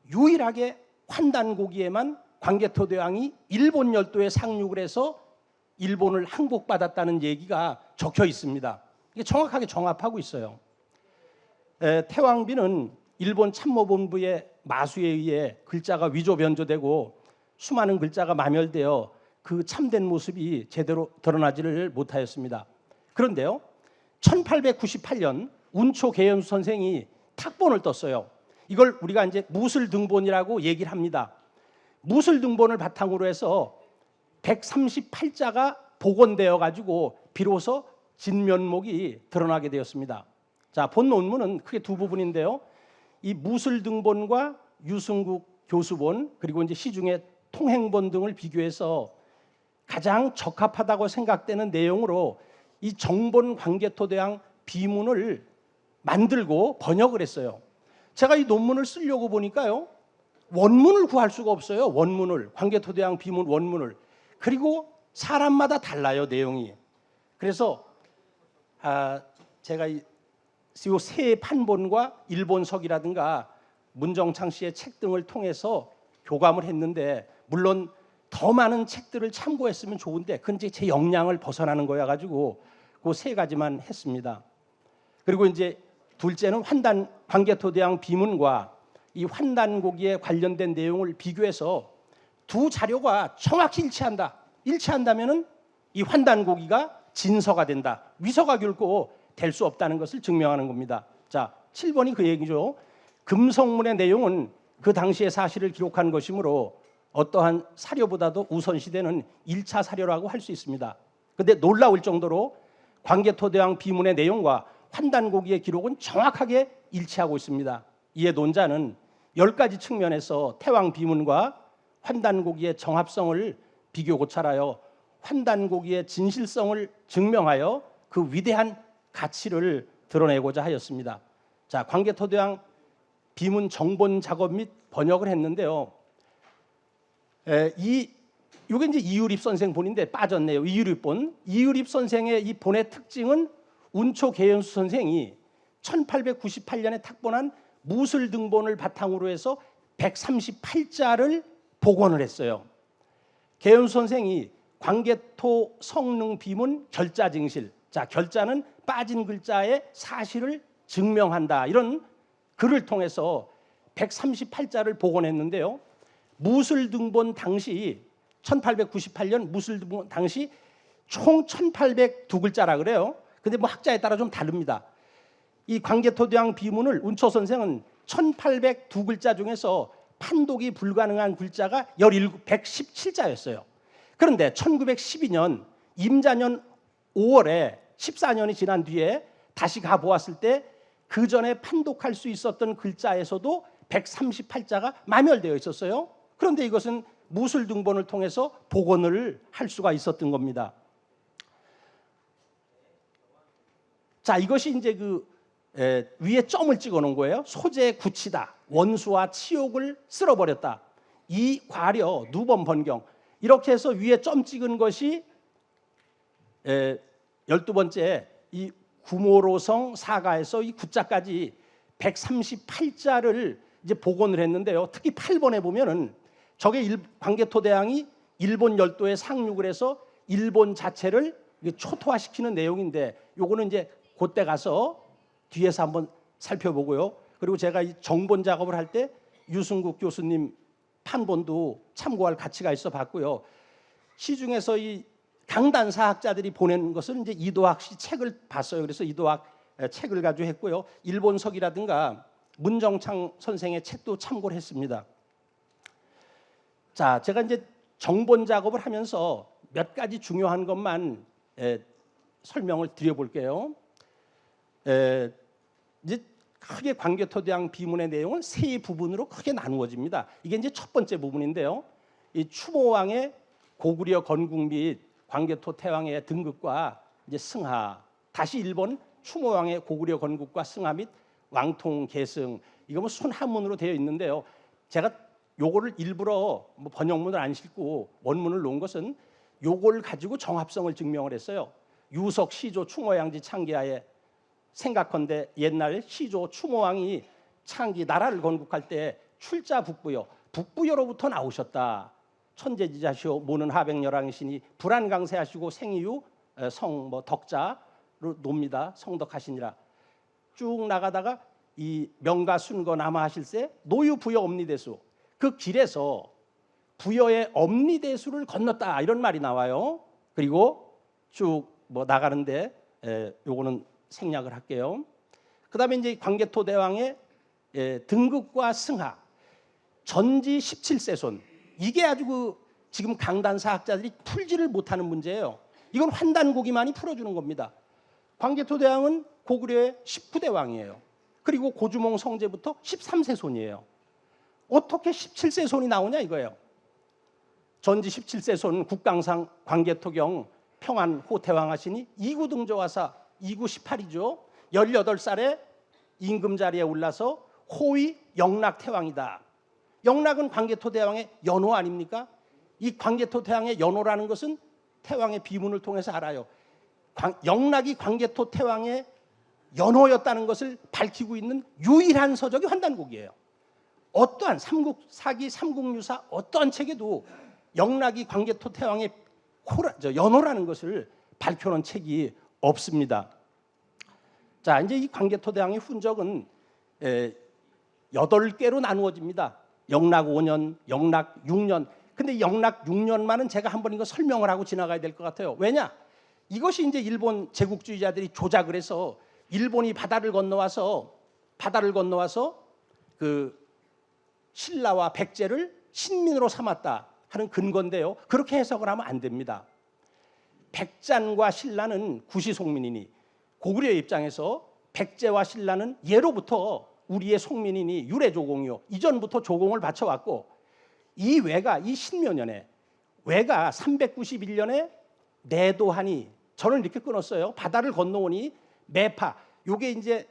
유일하게 환단고기에만 광개토대왕이 일본 열도에 상륙을 해서 일본을 항복받았다는 얘기가 적혀 있습니다. 이게 정확하게 정합하고 있어요. 태왕비는 일본 참모본부의 마수에 의해 글자가 위조 변조되고 수많은 글자가 마멸되어 그 참된 모습이 제대로 드러나지를 못하였습니다. 그런데요, 1898년 운초 계연수 선생이 탁본을 떴어요. 이걸 우리가 이제 무술등본이라고 얘기를 합니다. 무술등본을 바탕으로 해서 138자가 복원되어 가지고 비로소 진면목이 드러나게 되었습니다. 자, 본 논문은 크게 두 부분인데요. 이 무술등본과 유승국 교수본 그리고 이제 시중의 통행본 등을 비교해서 가장 적합하다고 생각되는 내용으로 이 정본 광개토대왕 비문을 만들고 번역을 했어요. 제가 이 논문을 쓰려고 보니까요, 원문을 구할 수가 없어요. 원문을, 광개토대왕 비문 원문을. 그리고 사람마다 달라요, 내용이. 그래서 제가 이 세 판본과 일본석이라든가 문정창 씨의 책 등을 통해서 교감을 했는데, 물론 더 많은 책들을 참고했으면 좋은데 그건 이제 제 역량을 벗어나는 거여 가지고 그 세 가지만 했습니다. 그리고 이제 둘째는 환단 광개토대왕 비문과 이 환단고기에 관련된 내용을 비교해서 두 자료가 정확히 일치한다면은 이 환단고기가 진서가 된다. 위서가 결코 될 수 없다는 것을 증명하는 겁니다. 자, 7번이 그 얘기죠. 금성문의 내용은 그 당시의 사실을 기록한 것이므로 어떠한 사료보다도 우선시되는 1차 사료라고 할 수 있습니다. 그런데 놀라울 정도로 광개토대왕 비문의 내용과 환단고기의 기록은 정확하게 일치하고 있습니다. 이에 논자는 10가지 측면에서 태왕 비문과 환단고기의 정합성을 비교 고찰하여 환단고기의 진실성을 증명하여 그 위대한 가치를 드러내고자 하였습니다. 자, 광개토대왕 비문 정본 작업 및 번역을 했는데요. 이게 이제 이유립 선생 본인데 빠졌네요. 이유립 본. 이유립 선생의 이 본의 특징은 운초 계연수 선생이 1898년에 탁본한 무술등본을 바탕으로 해서 138자를 복원을 했어요. 계연수 선생이 광개토 성능 비문 결자 증실. 자, 결자는 빠진 글자의 사실을 증명한다. 이런 글을 통해서 138자를 복원했는데요. 무술등본 당시 1898년 무술등본 당시 총 1802글자라 그래요. 근데 학자에 따라 좀 다릅니다. 이 광개토대왕 비문을 운초 선생은 1802글자 중에서 판독이 불가능한 글자가 117자였어요. 그런데 1912년 임자년 5월에 14년이 지난 뒤에 다시 가보았을 때 그 전에 판독할 수 있었던 글자에서도 138자가 마멸되어 있었어요. 그런데 이것은 무술등본을 통해서 복원을 할 수가 있었던 겁니다. 자, 이것이 이제 위에 점을 찍어 놓은 거예요. 소재 굳히다, 원수와 치욕을 쓸어버렸다. 이 과려, 누번 번경. 이렇게 해서 위에 점 찍은 것이 12번째 이 구모로성 사가에서 이 구자까지 138자를 이제 복원을 했는데요. 특히 8번에 보면은 저게 광개토대왕이 일본 열도에 상륙을 해서 일본 자체를 초토화시키는 내용인데, 요거는 이제 그때 가서 뒤에서 한번 살펴보고요. 그리고 제가 이 정본 작업을 할 때 유승국 교수님 판본도 참고할 가치가 있어 봤고요. 시중에서 이 강단사학자들이 보낸 것은 이제 이도학 씨 책을 봤어요. 그래서 이도학 책을 가지고 했고요. 일본석이라든가 문정창 선생의 책도 참고를 했습니다. 자, 제가 이제 정본 작업을 하면서 몇 가지 중요한 것만 설명을 드려볼게요. 이제 크게 광개토대왕 비문의 내용은 세 부분으로 크게 나누어집니다. 이게 이제 첫 번째 부분인데요. 이 추모왕의 고구려 건국 및 광개토 태왕의 등극과 이제 승하, 다시 일본 추모왕의 고구려 건국과 승하 및 왕통 계승, 이거 뭐 순한문으로 되어 있는데요. 제가 요거를 일부러 뭐 번역문을 안 싣고 원문을 놓은 것은 요걸 가지고 정합성을 증명을 했어요. 유석 시조 충호양지 창기하에 생각컨대 옛날 시조 추모왕이 창기 나라를 건국할 때 출자 북부여로부터 나오셨다. 천재지자시오 모는 하백열왕이시니 불안강세하시고 생이유 성 뭐 덕자로 놉니다. 성덕하시니라. 쭉 나가다가 이 명가 순거 남하하실세 노유 부여 엄니대수, 그 길에서 부여의 엄니대수를 건넜다, 이런 말이 나와요. 그리고 쭉 뭐 나가는데 요거는 생략을 할게요. 그다음에 이제 광개토 대왕의 등극과 승하, 전지 17세손, 이게 아주 그 지금 강단사학자들이 풀지를 못하는 문제예요. 이건 환단고기만이 풀어주는 겁니다. 광개토 대왕은 고구려의 19대 왕이에요. 그리고 고주몽 성제부터 13세손이에요. 어떻게 17세손이 나오냐 이거예요. 전지 17세손 국강상 광개토경 평안 호태왕 하시니 이구등조하사 이구 18이죠. 18살에 임금 자리에 올라서 호위 영락태왕이다. 영락은 광개토 대왕의 연호 아닙니까? 이 광개토 대왕의 연호라는 것은 태왕의 비문을 통해서 알아요. 영락이 광개토 태왕의 연호였다는 것을 밝히고 있는 유일한 서적이 환단곡이에요. 어떠한 삼국사기, 삼국유사 어떠한 책에도 영락이 광개토 태왕의 연호라는 것을 밝혀놓은 책이 없습니다. 자, 이제 이 광개토 대왕의 훈적은 8개로 나누어집니다. 영락 5년, 영락 6년. 근데 영락 6년만은 제가 한번 이거 설명을 하고 지나가야 될 것 같아요. 왜냐? 이것이 이제 일본 제국주의자들이 조작을 해서 일본이 바다를 건너와서 그 신라와 백제를 신민으로 삼았다 하는 근거인데요. 그렇게 해석을 하면 안 됩니다. 백잔과 신라는 구시속민이니 고구려의 입장에서 백제와 신라는 예로부터 우리의 속민이니 유래조공이요. 이전부터 조공을 바쳐왔고, 이 외가 이 신묘년에 외가 391년에 내도하니, 저는 이렇게 끊었어요. 바다를 건너오니 매파, 요게 이제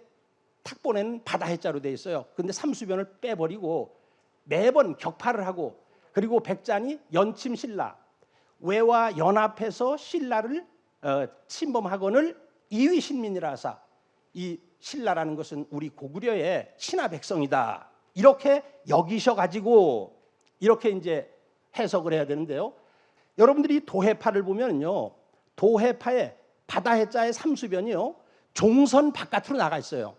탁본에는 바다 해자로 돼 있어요. 근데 삼수변을 빼버리고 매번 격파를 하고, 그리고 백잔이 연침 신라, 외와 연합해서 신라를 침범하거늘 이위 신민이라 하사, 이 신라라는 것은 우리 고구려의 신하 백성이다, 이렇게 여기셔가지고 이렇게 이제 해석을 해야 되는데요. 여러분들이 도해파를 보면요, 도해파의 바다 해자의 삼수변이요, 종선 바깥으로 나가 있어요.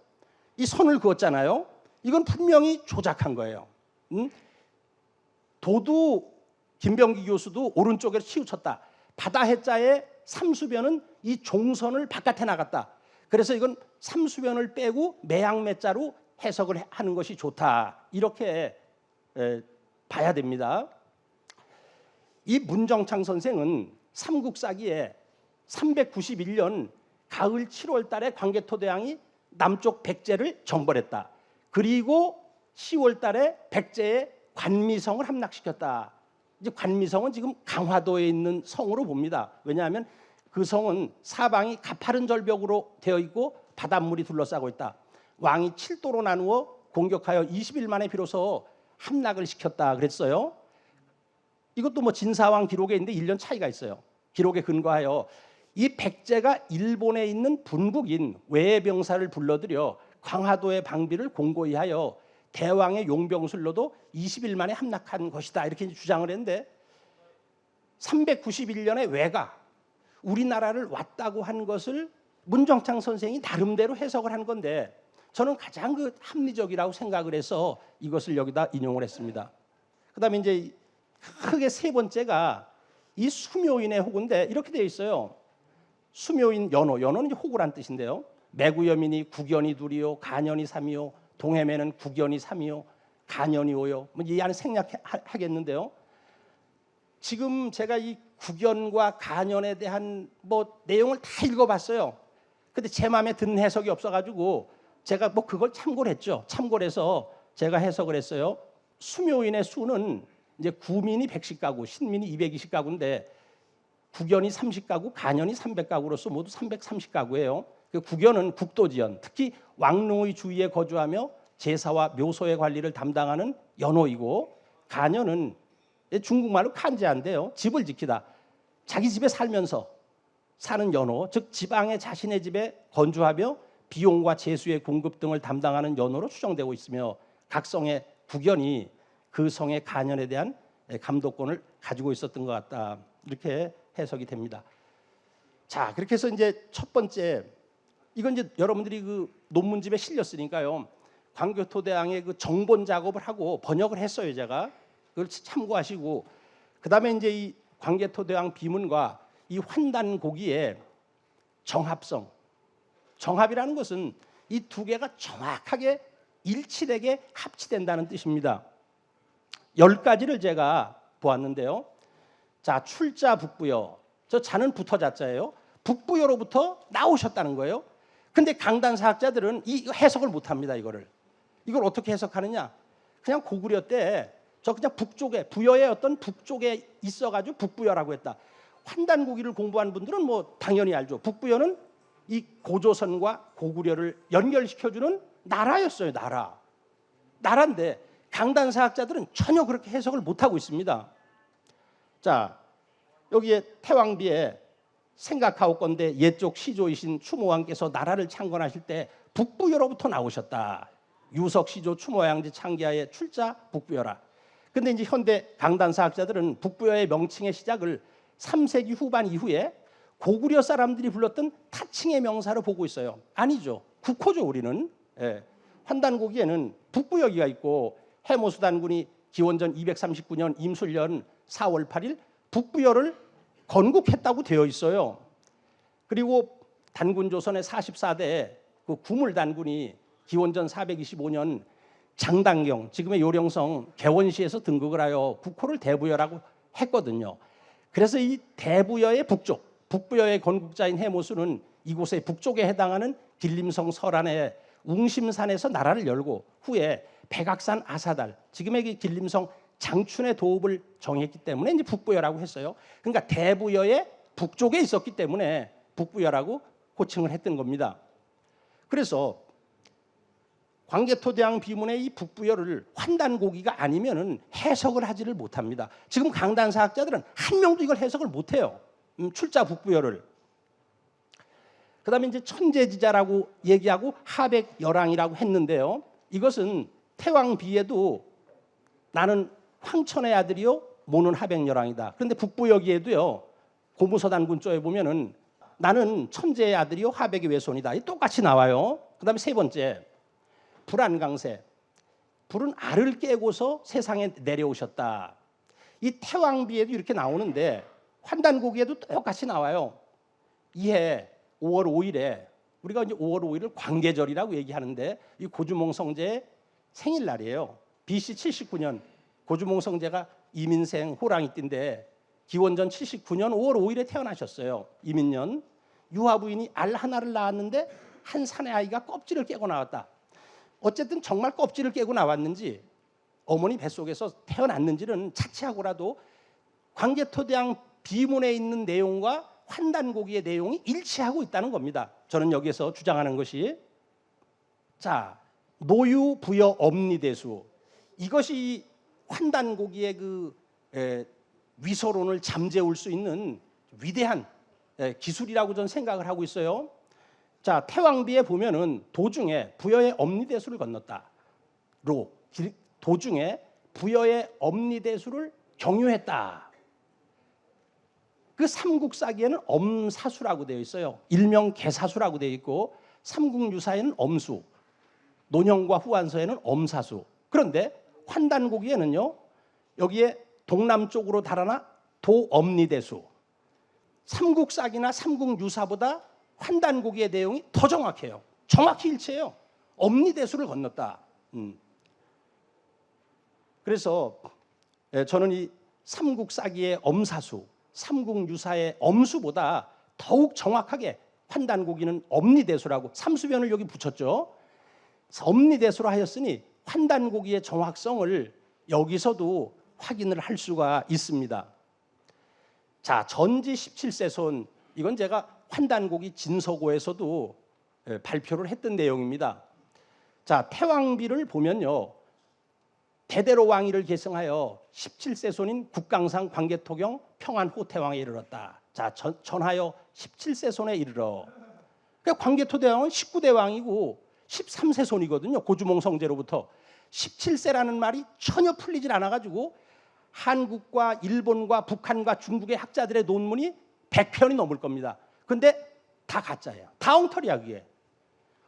이 선을 그었잖아요. 이건 분명히 조작한 거예요. 도두 김병기 교수도 오른쪽에 치우쳤다. 바다 해자의 삼수변은 이 종선을 바깥에 나갔다. 그래서 이건 삼수변을 빼고 매양매자로 해석을 하는 것이 좋다, 이렇게 봐야 됩니다. 이 문정창 선생은 삼국사기에 391년 가을 7월 달에 광개토 대왕이 남쪽 백제를 정벌했다. 그리고 10월 달에 백제의 관미성을 함락시켰다. 이제 관미성은 지금 강화도에 있는 성으로 봅니다. 왜냐하면 그 성은 사방이 가파른 절벽으로 되어 있고 바닷물이 둘러싸고 있다. 왕이 7도로 나누어 공격하여 20일 만에 비로소 함락을 시켰다 그랬어요. 이것도 뭐 진사왕 기록에 있는데 1년 차이가 있어요. 기록에 근거하여 이 백제가 일본에 있는 분국인 외해병사를 불러들여 광화도의 방비를 공고히 하여 대왕의 용병술로도 20일 만에 함락한 것이다. 이렇게 주장을 했는데 391년에 외가 우리나라를 왔다고 한 것을 문정창 선생이 나름대로 해석을 한 건데 저는 가장 합리적이라고 생각을 해서 이것을 여기다 인용을 했습니다. 그다음에 이제 크게 세 번째가 이 수묘인의 호구인데 이렇게 되어 있어요. 수묘인 연호는 이제 호구란 뜻인데요. 매구여민이 국연이 둘이요, 간연이 삼이요, 동해매는 국연이 삼이요, 간연이 오요. 뭐 이 안에 생략하겠는데요. 지금 제가 이 국연과 간연에 대한 뭐 내용을 다 읽어봤어요. 근데 제 마음에 드는 해석이 없어가지고 제가 뭐 그걸 참고를 했죠. 참고를 해서 제가 해석을 했어요. 수묘인의 수는 이제 구민이 110가구, 신민이 220가구인데 국연이 30가구, 간연이 300가구로서 모두 330가구예요. 그 국연은 국도지연, 특히 왕릉의 주위에 거주하며 제사와 묘소의 관리를 담당하는 연호이고, 간연은 중국말로 칸제한데요. 집을 지키다. 자기 집에 살면서 사는 연호, 즉 지방의 자신의 집에 건주하며 비용과 제수의 공급 등을 담당하는 연호로 추정되고 있으며 각 성의 국연이 그 성의 간연에 대한 감독권을 가지고 있었던 것 같다. 이렇게 해석이 됩니다. 자, 그렇게 해서 이제 첫 번째, 이건 이제 여러분들이 그 논문집에 실렸으니까요. 광교토대왕의 그 정본 작업을 하고 번역을 했어요, 제가. 그걸 참고하시고, 그다음에 이제 이 광개토대왕 비문과 이 환단고기의 정합성, 정합이라는 것은 이 두 개가 정확하게 일치되게 합치된다는 뜻입니다. 10가지를 제가 보았는데요. 자, 출자 북부여. 저 자는 붙어자자예요. 북부여로부터 나오셨다는 거예요. 근데 강단사학자들은 이 해석을 못합니다. 이걸 어떻게 해석하느냐? 그냥 고구려 때 저 그냥 북쪽에, 부여의 어떤 북쪽에 있어가지고 북부여라고 했다. 환단고기를 공부한 분들은 뭐 당연히 알죠. 북부여는 이 고조선과 고구려를 연결시켜주는 나라였어요. 나라인데 강단사학자들은 전혀 그렇게 해석을 못하고 있습니다. 자, 여기에 태왕비에 생각하옵건대 옛쪽 시조이신 추모왕께서 나라를 창건하실 때 북부여로부터 나오셨다. 유석 시조 추모양지 창기하에 출자 북부여라. 근데 이제 현대 강단사학자들은 북부여의 명칭의 시작을 3세기 후반 이후에 고구려 사람들이 불렀던 타칭의 명사로 보고 있어요. 아니죠. 국호죠, 우리는. 예. 환단고기에는 북부여기가 있고 해모수 단군이 기원전 239년 임술년 4월 8일 북부여를 건국했다고 되어 있어요. 그리고 단군조선의 44대 그 구물 단군이 기원전 425년 장당경, 지금의 요령성 개원시에서 등극을 하여 국호를 대부여라고 했거든요. 그래서 이 대부여의 북쪽, 북부여의 건국자인 해모수는 이곳의 북쪽에 해당하는 길림성 설안의 웅심산에서 나라를 열고 후에 백악산 아사달, 지금의 길림성 장춘의 도읍을 정했기 때문에 이제 북부여라고 했어요. 그러니까 대부여의 북쪽에 있었기 때문에 북부여라고 호칭을 했던 겁니다. 그래서 광개토대왕 비문의 이 북부여를 환단고기가 아니면은 해석을 하지를 못합니다. 지금 강단사학자들은 한 명도 이걸 해석을 못해요. 출자 북부여를. 그다음에 이제 천재지자라고 얘기하고 하백열왕이라고 했는데요. 이것은 태왕비에도 나는 황천의 아들이요 모는 하백열왕이다. 그런데 북부여기에도요 고무서단군 쪽에 보면은 나는 천재의 아들이요 하백의 외손이다. 똑같이 나와요. 그다음에 세 번째 불안강세. 불은 알을 깨고서 세상에 내려오셨다. 이 태왕비에도 이렇게 나오는데 환단고기에도 똑같이 나와요. 이해 5월 5일에 우리가 이제 5월 5일을 광계절이라고 얘기하는데 이 고주몽 성제의 생일날이에요. BC 79년 고주몽 성제가 이민생 호랑이띠인데 기원전 79년 5월 5일에 태어나셨어요. 이민년 유아부인이 알 하나를 낳았는데 한 사내 아이가 껍질을 깨고 나왔다. 어쨌든 정말 껍질을 깨고 나왔는지 어머니 뱃속에서 태어났는지는 차치하고라도 광개토대왕 비문에 있는 내용과 환단고기의 내용이 일치하고 있다는 겁니다. 저는 여기에서 주장하는 것이 자 노유 부여 엄리대수 이것이 환단고기의 그 위서론을 잠재울 수 있는 위대한 기술이라고 저는 생각을 하고 있어요. 자, 태왕비에 보면은 도중에 부여의 엄니대수를 건넜다. 도중에 부여의 엄니대수를 경유했다. 그 삼국사기에는 엄사수라고 되어 있어요. 일명 개사수라고 되어 있고 삼국유사에는 엄수, 논형과 후한서에는 엄사수. 그런데 환단고기에는요, 여기에 동남쪽으로 달아나 도엄니대수. 삼국사기나 삼국유사보다 환단고기의 내용이 더 정확해요. 정확히 일치해요. 엄니대수를 건넜다. 그래서 저는 이 삼국사기의 엄사수, 삼국유사의 엄수보다 더욱 정확하게 환단고기는 엄니대수라고 삼수변을 여기 붙였죠. 엄니대수로 하였으니 환단고기의 정확성을 여기서도 확인을 할 수가 있습니다. 자, 전지 17세손, 이건 제가 환단고기 진서고에서도 발표를 했던 내용입니다. 자, 태왕비를 보면요, 대대로 왕위를 계승하여 17세손인 국강상 광개토경 평안호태왕에 이르렀다. 자, 전하여 17세손에 이르러. 그러니까 광개토대왕은 19대 왕이고 13세손이거든요. 고주몽 성제로부터. 17세라는 말이 전혀 풀리질 않아가지고 한국과 일본과 북한과 중국의 학자들의 논문이 100편이 넘을 겁니다. 근데 다 가짜예요. 다 엉터리야 그게.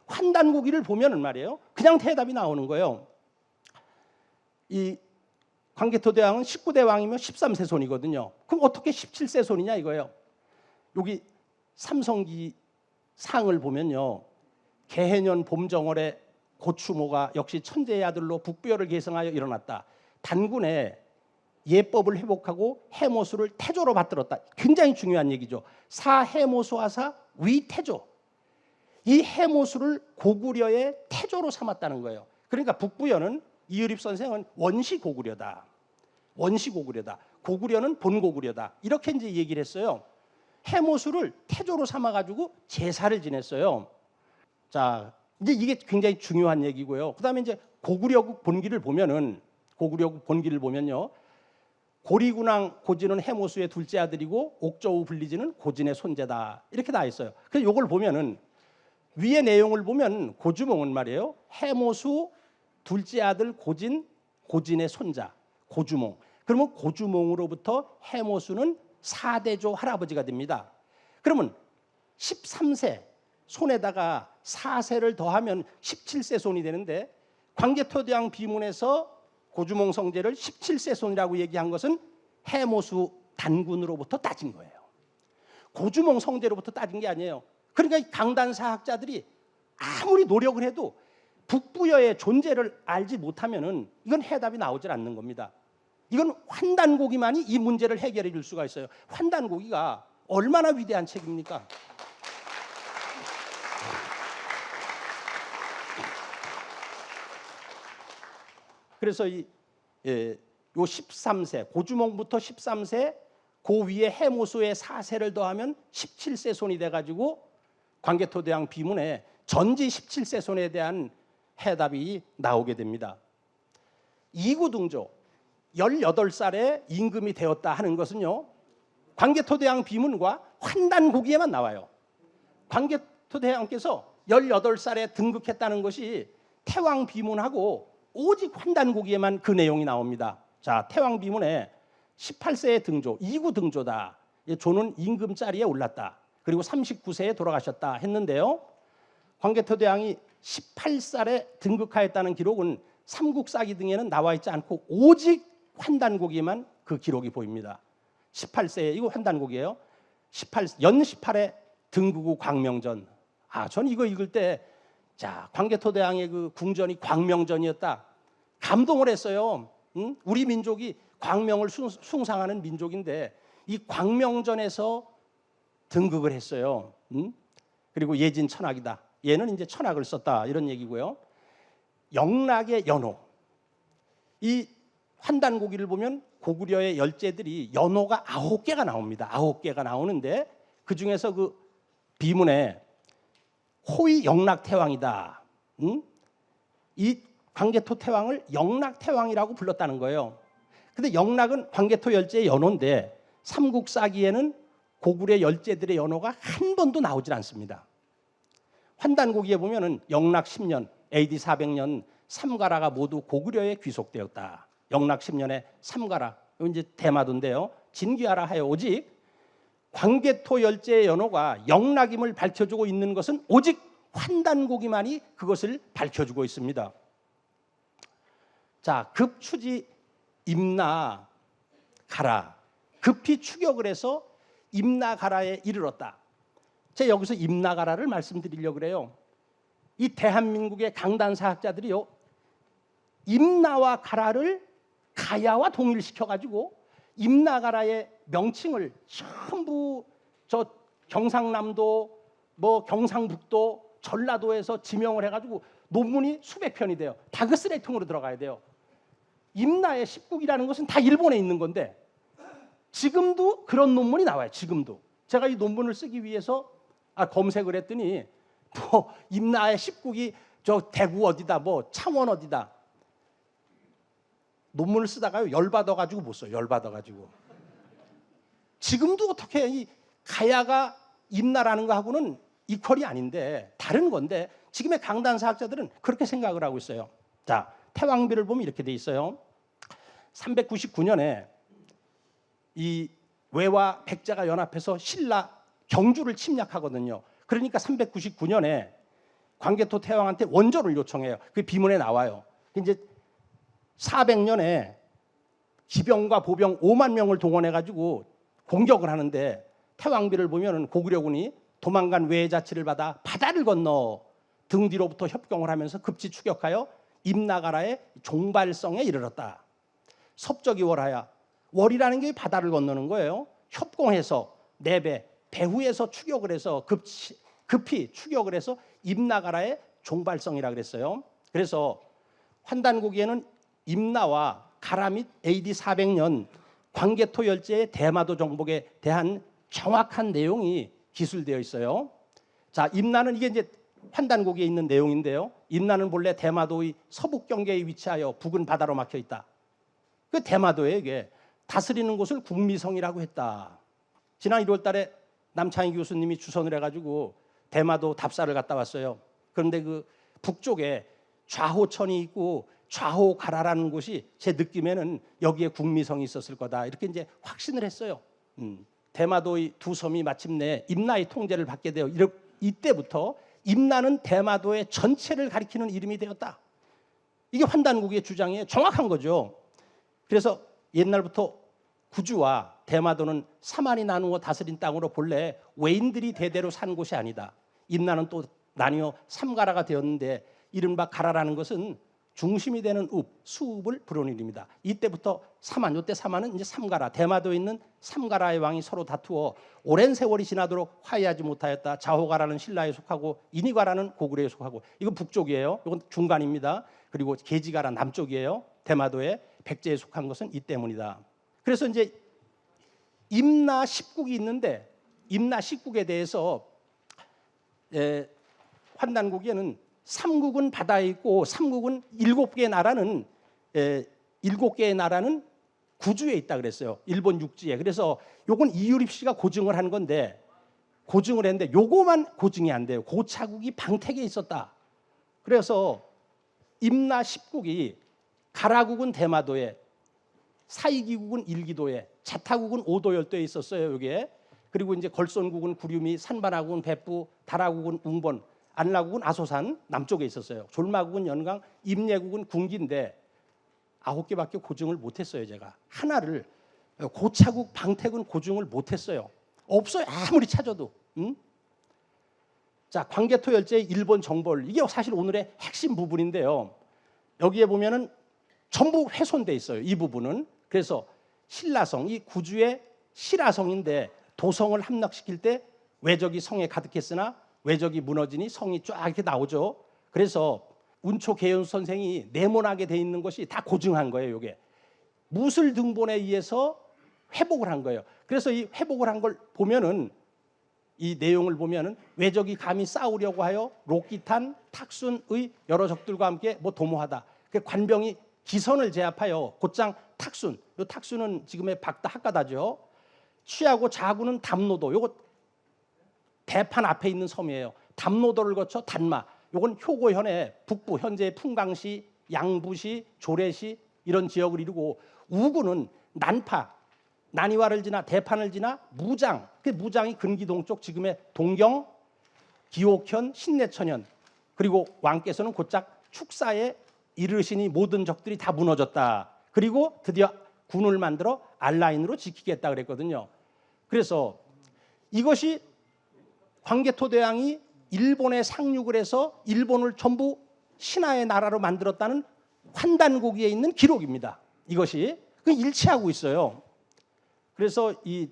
환단고기를 보면은 말이에요, 그냥 대답이 나오는 거예요. 이 광개토대왕은 19대 왕이면 13세손이거든요. 그럼 어떻게 17세손이냐 이거예요. 여기 삼성기 상을 보면요, 개해년 봄정월에 고추모가 역시 천재의 아들로 북부여를 계승하여 일어났다. 단군에 예법을 회복하고 해모수를 태조로 받들었다. 굉장히 중요한 얘기죠. 사해모수하사 위태조. 이 해모수를 고구려의 태조로 삼았다는 거예요. 그러니까 북부여는 이의립 선생은 원시고구려다. 원시고구려다. 고구려는 본고구려다. 이렇게 이제 얘기를 했어요. 해모수를 태조로 삼아가지고 제사를 지냈어요. 자, 이제 이게 굉장히 중요한 얘기고요. 그다음에 이제 고구려국 본기를 보면은, 고구려국 본기를 보면요, 고리군왕 고진은 해모수의 둘째 아들이고 옥저우 불리지는 고진의 손재다. 이렇게 나와 있어요. 그래서 이걸 보면은 위의 내용을 보면 고주몽은 말이에요, 해모수 둘째 아들 고진, 고진의 손자 고주몽. 그러면 고주몽으로부터 해모수는 4대조 할아버지가 됩니다. 그러면 13세 손에다가 4세를 더하면 17세 손이 되는데, 광개토대왕 비문에서 고주몽 성제를 17세 손이라고 얘기한 것은 해모수 단군으로부터 따진 거예요. 고주몽 성제로부터 따진 게 아니에요. 그러니까 강단사학자들이 아무리 노력을 해도 북부여의 존재를 알지 못하면은 이건 해답이 나오질 않는 겁니다. 이건 환단고기만이 이 문제를 해결해 줄 수가 있어요. 환단고기가 얼마나 위대한 책입니까? 그래서 요 13세, 고주몽부터 13세, 그 위에 해모수의 4세를 더하면 17세 손이 돼가지고 광개토대왕 비문에 전지 17세 손에 대한 해답이 나오게 됩니다. 이구등조, 18살에 임금이 되었다 하는 것은요, 광개토대왕 비문과 환단고기에만 나와요. 광개토대왕께서 18살에 등극했다는 것이 태왕 비문하고 오직 환단고기에만 그 내용이 나옵니다. 자, 태왕 비문에 18세에 등조, 이구 등조다. 조는 임금 자리에 올랐다. 그리고 39세에 돌아가셨다 했는데요, 광개토대왕이 18살에 등극하였다는 기록은 삼국사기 등에는 나와 있지 않고 오직 환단고기에만 그 기록이 보입니다. 18세에, 이거 환단고기예요. 연 18에 등극 후 광명전. 저는 이거 읽을 때, 자, 광개토대왕의 그 궁전이 광명전이었다. 감동을 했어요. 우리 민족이 광명을 숭상하는 민족인데 이 광명전에서 등극을 했어요. 그리고 예진 천학이다. 얘는 이제 천학을 썼다, 이런 얘기고요. 영락의 연호. 이 환단고기를 보면 고구려의 열제들이 연호가 9개가 나옵니다. 9개가 나오는데 그 중에서 그 비문에 호의 영락태왕이다. 이 광개토 태왕을 영락태왕이라고 불렀다는 거예요. 근데 영락은 광개토 열제의 연호인데 삼국사기에는 고구려 열제들의 연호가 한 번도 나오질 않습니다. 환단고기에 보면은 영락 10년 AD 400년 삼가라가 모두 고구려에 귀속되었다. 영락 10년에 삼가라, 이건 이제 대마도인데요. 진귀하라 하여 오직 광개토 열제의 연호가 영락임을 밝혀주고 있는 것은 오직 환단고기만이 그것을 밝혀주고 있습니다. 자, 급추지 임나 가라. 급히 추격을 해서 임나 가라에 이르렀다. 제가 여기서 임나 가라를 말씀드리려고 그래요. 이 대한민국의 강단사학자들이요, 임나와 가라를 가야와 동일시켜가지고 임나가라의 명칭을 전부 저 경상남도, 뭐 경상북도, 전라도에서 지명을 해가지고 논문이 수백 편이 돼요. 다 그 쓰레기통으로 들어가야 돼요. 임나의 십국이라는 것은 다 일본에 있는 건데 지금도 그런 논문이 나와요. 지금도. 제가 이 논문을 쓰기 위해서 검색을 했더니 뭐 임나의 십국이 저 대구 어디다, 뭐 창원 어디다. 논문을 쓰다가요 열받아가지고 못 써요. 열받아가지고. 지금도 어떻게 이 가야가 임나라는 거하고는 이퀄이 아닌데 다른 건데 지금의 강단사학자들은 그렇게 생각을 하고 있어요. 자, 태왕비를 보면 이렇게 돼 있어요. 399년에 이 외와 백제가 연합해서 신라 경주를 침략하거든요. 그러니까 399년에 광개토 태왕한테 원조를 요청해요. 그 비문에 나와요. 이제 400년에 기병과 보병 5만 명을 동원해가지고 공격을 하는데 태왕비를 보면은 고구려군이 도망간 외의 자치를 받아 바다를 건너 등 뒤로부터 협경을 하면서 급지 추격하여 임나가라의 종발성에 이르렀다. 섭적이 월하야. 월이라는 게 바다를 건너는 거예요. 협공해서 네배 배후에서 추격을 해서 급히 추격을 해서 임나가라의 종발성이라 그랬어요. 그래서 환단고기에는 임나와 가라 및 AD 400년 광개토 열제의 대마도 정복에 대한 정확한 내용이 기술되어 있어요. 자, 임나는 이게 이제 환단고기에 있는 내용인데요. 임나는 본래 대마도의 서북 경계에 위치하여 북은 바다로 막혀 있다. 그 대마도에 이게 다스리는 곳을 국미성이라고 했다. 지난 1월 달에 남창희 교수님이 주선을 해가지고 대마도 답사를 갔다 왔어요. 그런데 그 북쪽에 좌호천이 있고 좌호가라라는 곳이 제 느낌에는 여기에 국미성이 있었을 거다. 이렇게 이제 확신을 했어요. 대마도의 두 섬이 마침내 임나의 통제를 받게 되어 이때부터 임나는 대마도의 전체를 가리키는 이름이 되었다. 이게 환단고기의 주장이에요. 정확한 거죠. 그래서 옛날부터 구주와 대마도는 사만이 나누어 다스린 땅으로 본래 외인들이 대대로 산 곳이 아니다. 임나는 또 나뉘어 삼가라가 되었는데 이른바 가라라는 것은 중심이 되는 수읍을 부르는 이름이다. 이때부터 사만, 이때 사만은 이제 삼가라, 대마도에 있는 삼가라의 왕이 서로 다투어 오랜 세월이 지나도록 화해하지 못하였다. 좌호가라는 신라에 속하고 인이가라는 고구려에 속하고, 이건 북쪽이에요. 이건 중간입니다. 그리고 계지가라 남쪽이에요. 대마도에 백제에 속한 것은 이 때문이다. 그래서 이제 임나 십국이 있는데 임나 십국에 대해서 환단고기에는 삼국은 바다에 있고 삼국은 7개의 나라는 7개의 나라는 구주에 있다 그랬어요. 일본 육지에. 그래서 요건 이유립 씨가 고증을 한 건데 고증을 했는데 요거만 고증이 안 돼요. 고차국이 방택에 있었다. 그래서 임나 십국이 가라국은 대마도에, 사이기국은 일기도에, 자타국은 오도열도에 있었어요. 여기에. 그리고 이제 걸손국은 구류미, 산반하국은別府, 다라국은 웅본, 안라국은 아소산 남쪽에 있었어요. 졸마국은 연강, 임예국은 군기인데 9개밖에 고증을 못했어요. 제가 하나를 고차국 방택은 고증을 못했어요. 없어요. 아무리 찾아도. 자, 광개토 열제의 일본 정벌, 이게 사실 오늘의 핵심 부분인데요. 여기에 보면은 전부 훼손돼 있어요. 이 부분은. 그래서 신라성, 이 구주의 신라성인데 도성을 함락시킬 때 외적이 성에 가득했으나 외적이 무너지니 성이 쫙 이렇게 나오죠. 그래서 운초 개연수 선생이 네모나게 돼 있는 것이 다 고증한 거예요. 이게 무술 등본에 의해서 회복을 한 거예요. 그래서 이 회복을 한 걸 보면은, 이 내용을 보면은 외적이 감히 싸우려고 하여 록기탄, 탁순의 여러 적들과 함께 뭐 도모하다. 그 관병이 기선을 제압하여 곧장 탁순, 이 탁순은 지금의 박다 학가다죠. 시하고 자구는 담노도. 요거 대판 앞에 있는 섬이에요. 담노도를 거쳐 단마. 요건 효고현의 북부, 현재 풍강시, 양부시, 조례시 이런 지역을 이루고, 우구는 난파, 난이와를 지나 대판을 지나 무장. 그 무장이 근기동쪽 지금의 동경, 기옥현, 신내천현. 그리고 왕께서는 곧작 축사에 이르시니 모든 적들이 다 무너졌다. 그리고 드디어 군을 만들어 알라인으로 지키겠다 그랬거든요. 그래서 이것이 광개토대왕이 일본에 상륙을 해서 일본을 전부 신하의 나라로 만들었다는 환단고기에 있는 기록입니다. 이것이 일치하고 있어요. 그래서 이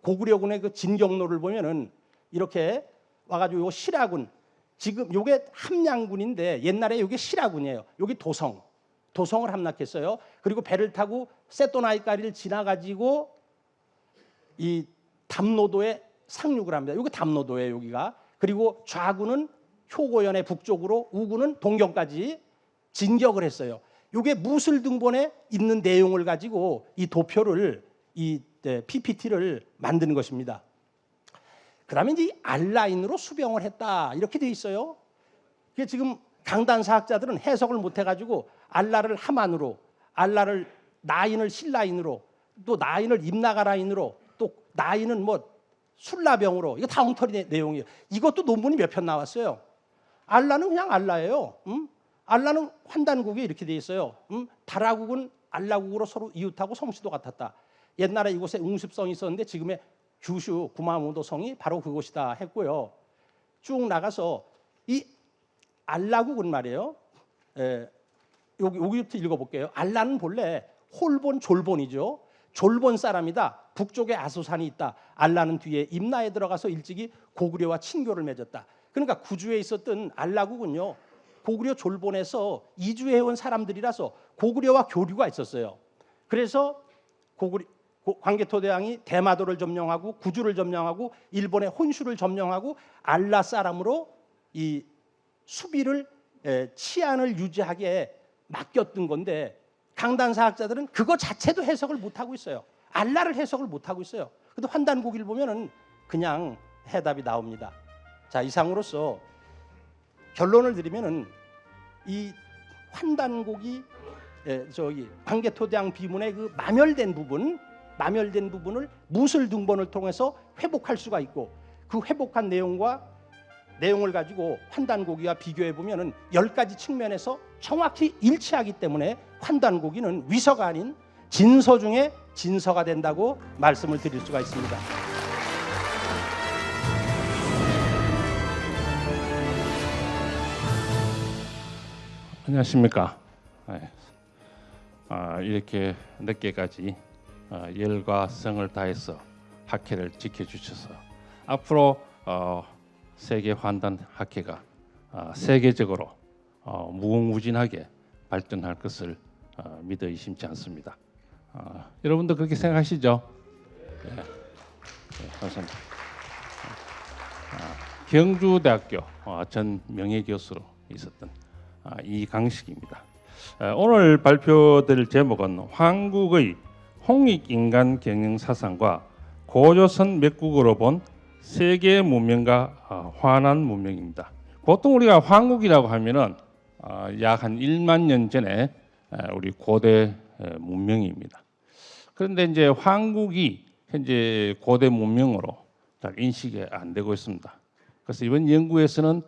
고구려군의 그 진경로를 보면은 이렇게 와가지고 요 신라군, 지금 요게 함양군인데 옛날에 요게 신라군이에요. 여기 도성을 함락했어요. 그리고 배를 타고 세토나이까리를 지나가지고 이 담노도에 상륙을 합니다. 여기 담노도예요, 여기가. 그리고 좌구는 효고현의 북쪽으로, 우구는 동경까지 진격을 했어요. 이게 무술등본에 있는 내용을 가지고 이 도표를, 이 PPT를 만드는 것입니다. 그다음에 이제 알라인으로 수병을 했다 이렇게 돼 있어요. 그게 지금 강단사학자들은 해석을 못 해가지고 알라를 하만으로, 알라를 나인을 신라인으로, 또 나인을 임나가라인으로, 또 나인은 뭐 술라병으로, 이거 다 엉터리 내용이에요. 이것도 논문이 몇 편 나왔어요. 알라는 그냥 알라예요. 알라는 환단국에 이렇게 돼 있어요. 다라국은 알라국으로 서로 이웃하고 성씨도 같았다. 옛날에 이곳에 웅습성이 있었는데 지금의 규슈 구마모도성이 바로 그곳이다 했고요. 쭉 나가서 이 알라국은 말이에요. 여기부터 읽어볼게요. 알라는 본래 홀본 졸본이죠. 졸본 사람이다. 북쪽에 아소산이 있다. 알라는 뒤에 임나에 들어가서 일찍이 고구려와 친교를 맺었다. 그러니까 구주에 있었던 알라국은요, 고구려 졸본에서 이주해온 사람들이라서 고구려와 교류가 있었어요. 그래서 광개토대왕이 대마도를 점령하고 구주를 점령하고 일본의 혼슈를 점령하고 알라 사람으로 이 수비를, 치안을 유지하게 맡겼던 건데, 강단사학자들은 그거 자체도 해석을 못하고 있어요. 알라를 해석을 못하고 있어요. 근데 환단고기를 보면은 그냥 해답이 나옵니다. 자, 이상으로서 결론을 드리면은 이 환단고기, 광개토대왕 비문의 그 마멸된 부분을 무술등본을 통해서 회복할 수가 있고, 그 회복한 내용을 가지고 환단고기와 비교해 보면은 10가지 측면에서 정확히 일치하기 때문에 환단고기는 위서가 아닌 진서 중에 진서가 된다고 말씀을 드릴 수가 있습니다. 안녕하십니까. 이렇게 늦게까지 열과 성을 다해서 학회를 지켜주셔서 앞으로 세계 환단 학회가 세계적으로 무궁무진하게 발전할 것을 믿어 의심치 않습니다. 여러분도 그렇게 생각하시죠? 네, 감사합니다. 경주대학교 전 명예교수로 있었던 이강식입니다. 오늘 발표될 제목은 한국의 홍익인간 경영사상과 고조선 몇국으로 본 세계 문명과 환한 문명입니다. 보통 우리가 한국이라고 하면은 약 한 1만 년 전에 우리 고대 문명입니다. 그런데 이제 한국이 현재 고대 문명으로 잘 인식이 안 되고 있습니다. 그래서 이번 연구에서는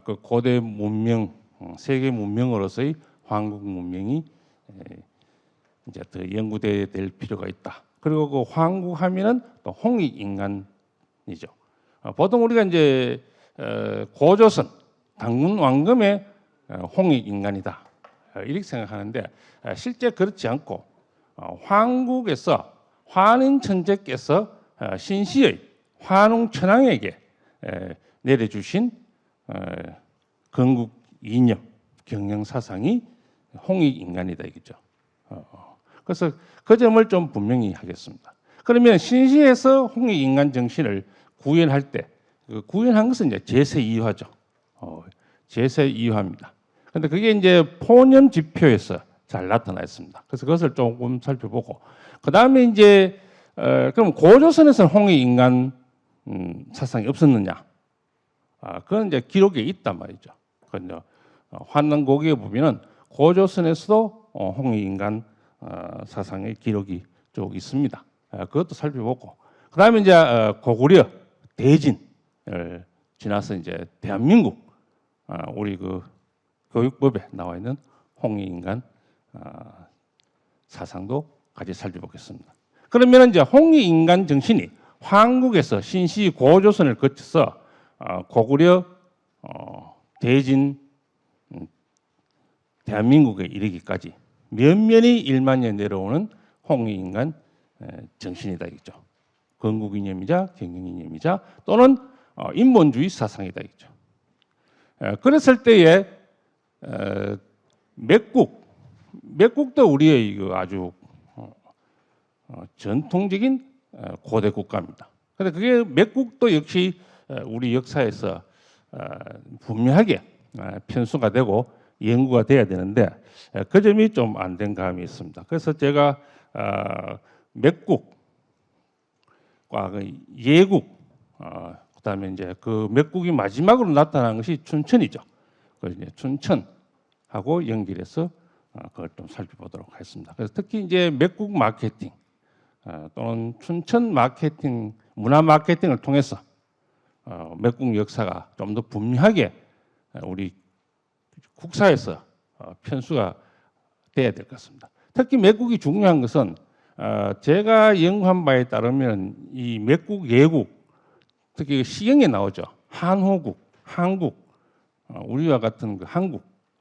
그 고대 문명, 세계 문명으로서의 한국 문명이 이제 더 연구돼야 될 필요가 있다. 그리고 그 한국하면은 또 홍익인간이죠. 보통 우리가 이제 고조선 당군 왕금의 홍익인간이다 이렇게 생각하는데, 실제 그렇지 않고 한국에서 환인천재께서 신시의 환웅천왕에게 내려주신 건국 이념, 경영 사상이 홍익인간이다 이거죠. 그래서 그 점을 좀 분명히 하겠습니다. 그러면 신시에서 홍익인간 정신을 구현할 때, 구현한 것은 이제 제세이화죠. 제세이화입니다. 그런데 그게 이제 포념 지표에서 잘 나타나 있습니다. 그래서 그것을 조금 살펴보고, 그 다음에 이제 그럼 고조선에서는 홍해 인간 사상이 없었느냐? 그건 이제 기록에 있단 말이죠. 그건 환난고기에 보면은 고조선에서도 홍해 인간 사상의 기록이 쭉 있습니다. 그것도 살펴보고, 그 다음에 이제 고구려 대진을 지나서 이제 대한민국 우리 그 교육법에 나와 있는 홍해 인간 사상도 같이 살펴보겠습니다. 그러면 이제 홍해 인간 정신이 한국에서 신시 고조선을 거쳐서 고구려 대진 대한민국에 이르기까지 면면이 일만에 내려오는 홍해 인간 정신이다 이거죠. 건국 이념이자 경영 이념이자 또는 인본주의 사상이다 이거죠. 그랬을 때에 맥국도 우리의 이거 아주 전통적인 고대 국가입니다. 그런데 그게 맥국도 역시 우리 역사에서 분명하게 편수가 되고 연구가 돼야 되는데 그 점이 좀 안 된 감이 있습니다. 그래서 제가 맥국과 그 예국, 그다음에 이제 그 맥국이 마지막으로 나타난 것이 춘천이죠. 그래서 이제 춘천하고 연결해서 그걸 좀 살펴보도록 하겠습니다. 그래서 특히 이제 맥국 마케팅 또는 춘천 마케팅, 문화 마케팅을 통해서 맥국 역사가 좀 더 분명하게 우리 국사에서 편수가 돼야 될 것 같습니다. 특히 맥국이 중요한 것은 제가 연구한 바에 따르면 이 맥국 예국, 특히 시경에 나오죠. 한호국, 한국, 우리와 같은 그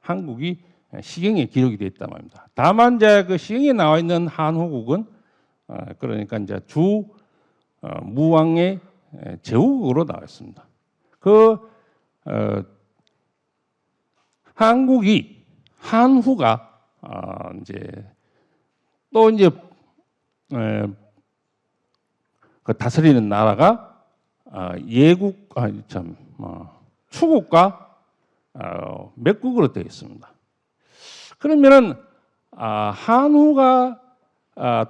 한국이 시경에 기록이 되어 있단 말입니다. 다만 이제 그 시경에 나와 있는 한호국은 그러니까 이제 주 무왕의 제후국으로 나와 있습니다. 한후가 이제 또 이제 그 다스리는 나라가 추국과 맥국으로 되어 있습니다. 그러면은 한후가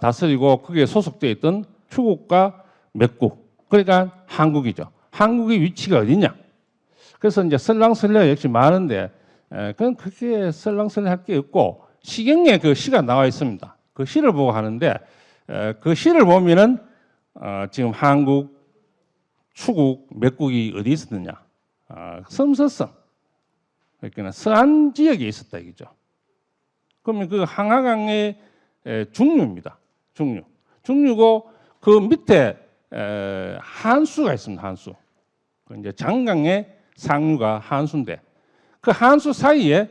다스리고 거기에 소속되어 있던 추국과 맥국, 그러니까 한국이죠. 한국의 위치가 어디냐? 그래서 이제 설랑설레가 역시 많은데 그건 그렇게 설랑설레할 게 없고 시경에 그 시가 나와 있습니다. 그 시를 보고 하는데 그 시를 보면은 지금 한국, 추국, 맥국이 어디 있었느냐? 섬서성, 그러니까 서안 지역에 있었다 이거죠. 그러면 그 항하강의 중류입니다. 중류고 그 밑에 한수가 있습니다. 한수. 그 이제 장강의 상류가 한수인데 그 한수 사이에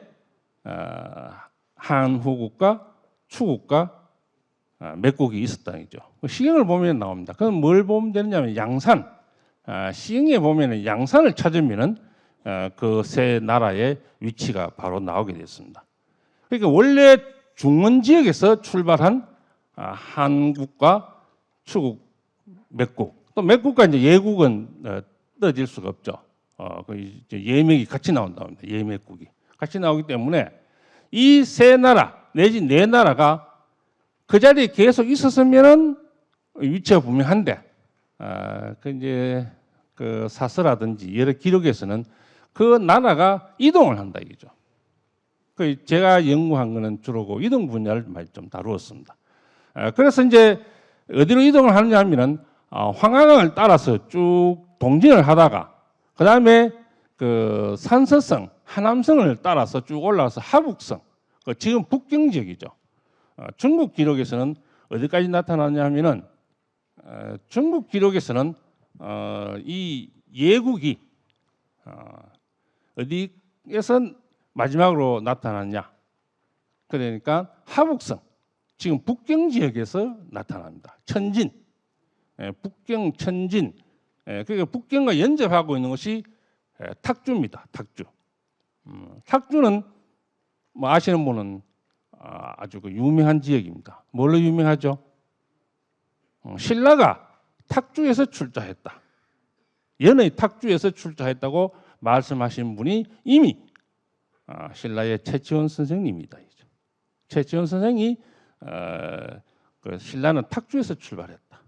한후국과 추국과 맥국이 있었다는 거죠. 시경을 보면 나옵니다. 그럼 뭘 보면 되느냐면 양산. 시경에 보면은 양산을 찾으면은 그 세 나라의 위치가 바로 나오게 됐습니다. 그러니까 원래 중원 지역에서 출발한 한국과 추국, 맥국, 또 맥국과 이제 예국은 떠질 수가 없죠. 그 이제 예맥이 같이 나온답니다. 예맥국이 같이 나오기 때문에 이 세 나라 내지 네 나라가 그 자리에 계속 있었으면은 위치가 분명한데 그 이제 그 사서라든지 여러 기록에서는 그 나라가 이동을 한다 이거죠. 그 제가 연구한 거는 주로 그 이동 분야를 많이 좀 다루었습니다. 그래서 이제 어디로 이동을 하느냐 하면은 황하강을 따라서 쭉 동진을 하다가 그 다음에 그 산서성, 하남성을 따라서 쭉 올라가서 하북성, 지금 북경 지역이죠. 중국 기록에서는 어디까지 나타나냐 하면은 중국 기록에서는 이 예국이 어디에서 마지막으로 나타났냐? 그러니까 하북성, 지금 북경 지역에서 나타납니다. 천진, 북경 천진, 그러니까 북경과 연접하고 있는 것이 탁주입니다. 탁주. 탁주는 뭐 아시는 분은 아주 그 유명한 지역입니다. 뭘로 유명하죠? 신라가 탁주에서 출자했다. 연의 탁주에서 출자했다고 말씀하신 분이 이미 신라의 최치원 선생님이다. 최치원 선생이 그 신라는 탁주에서 출발했다.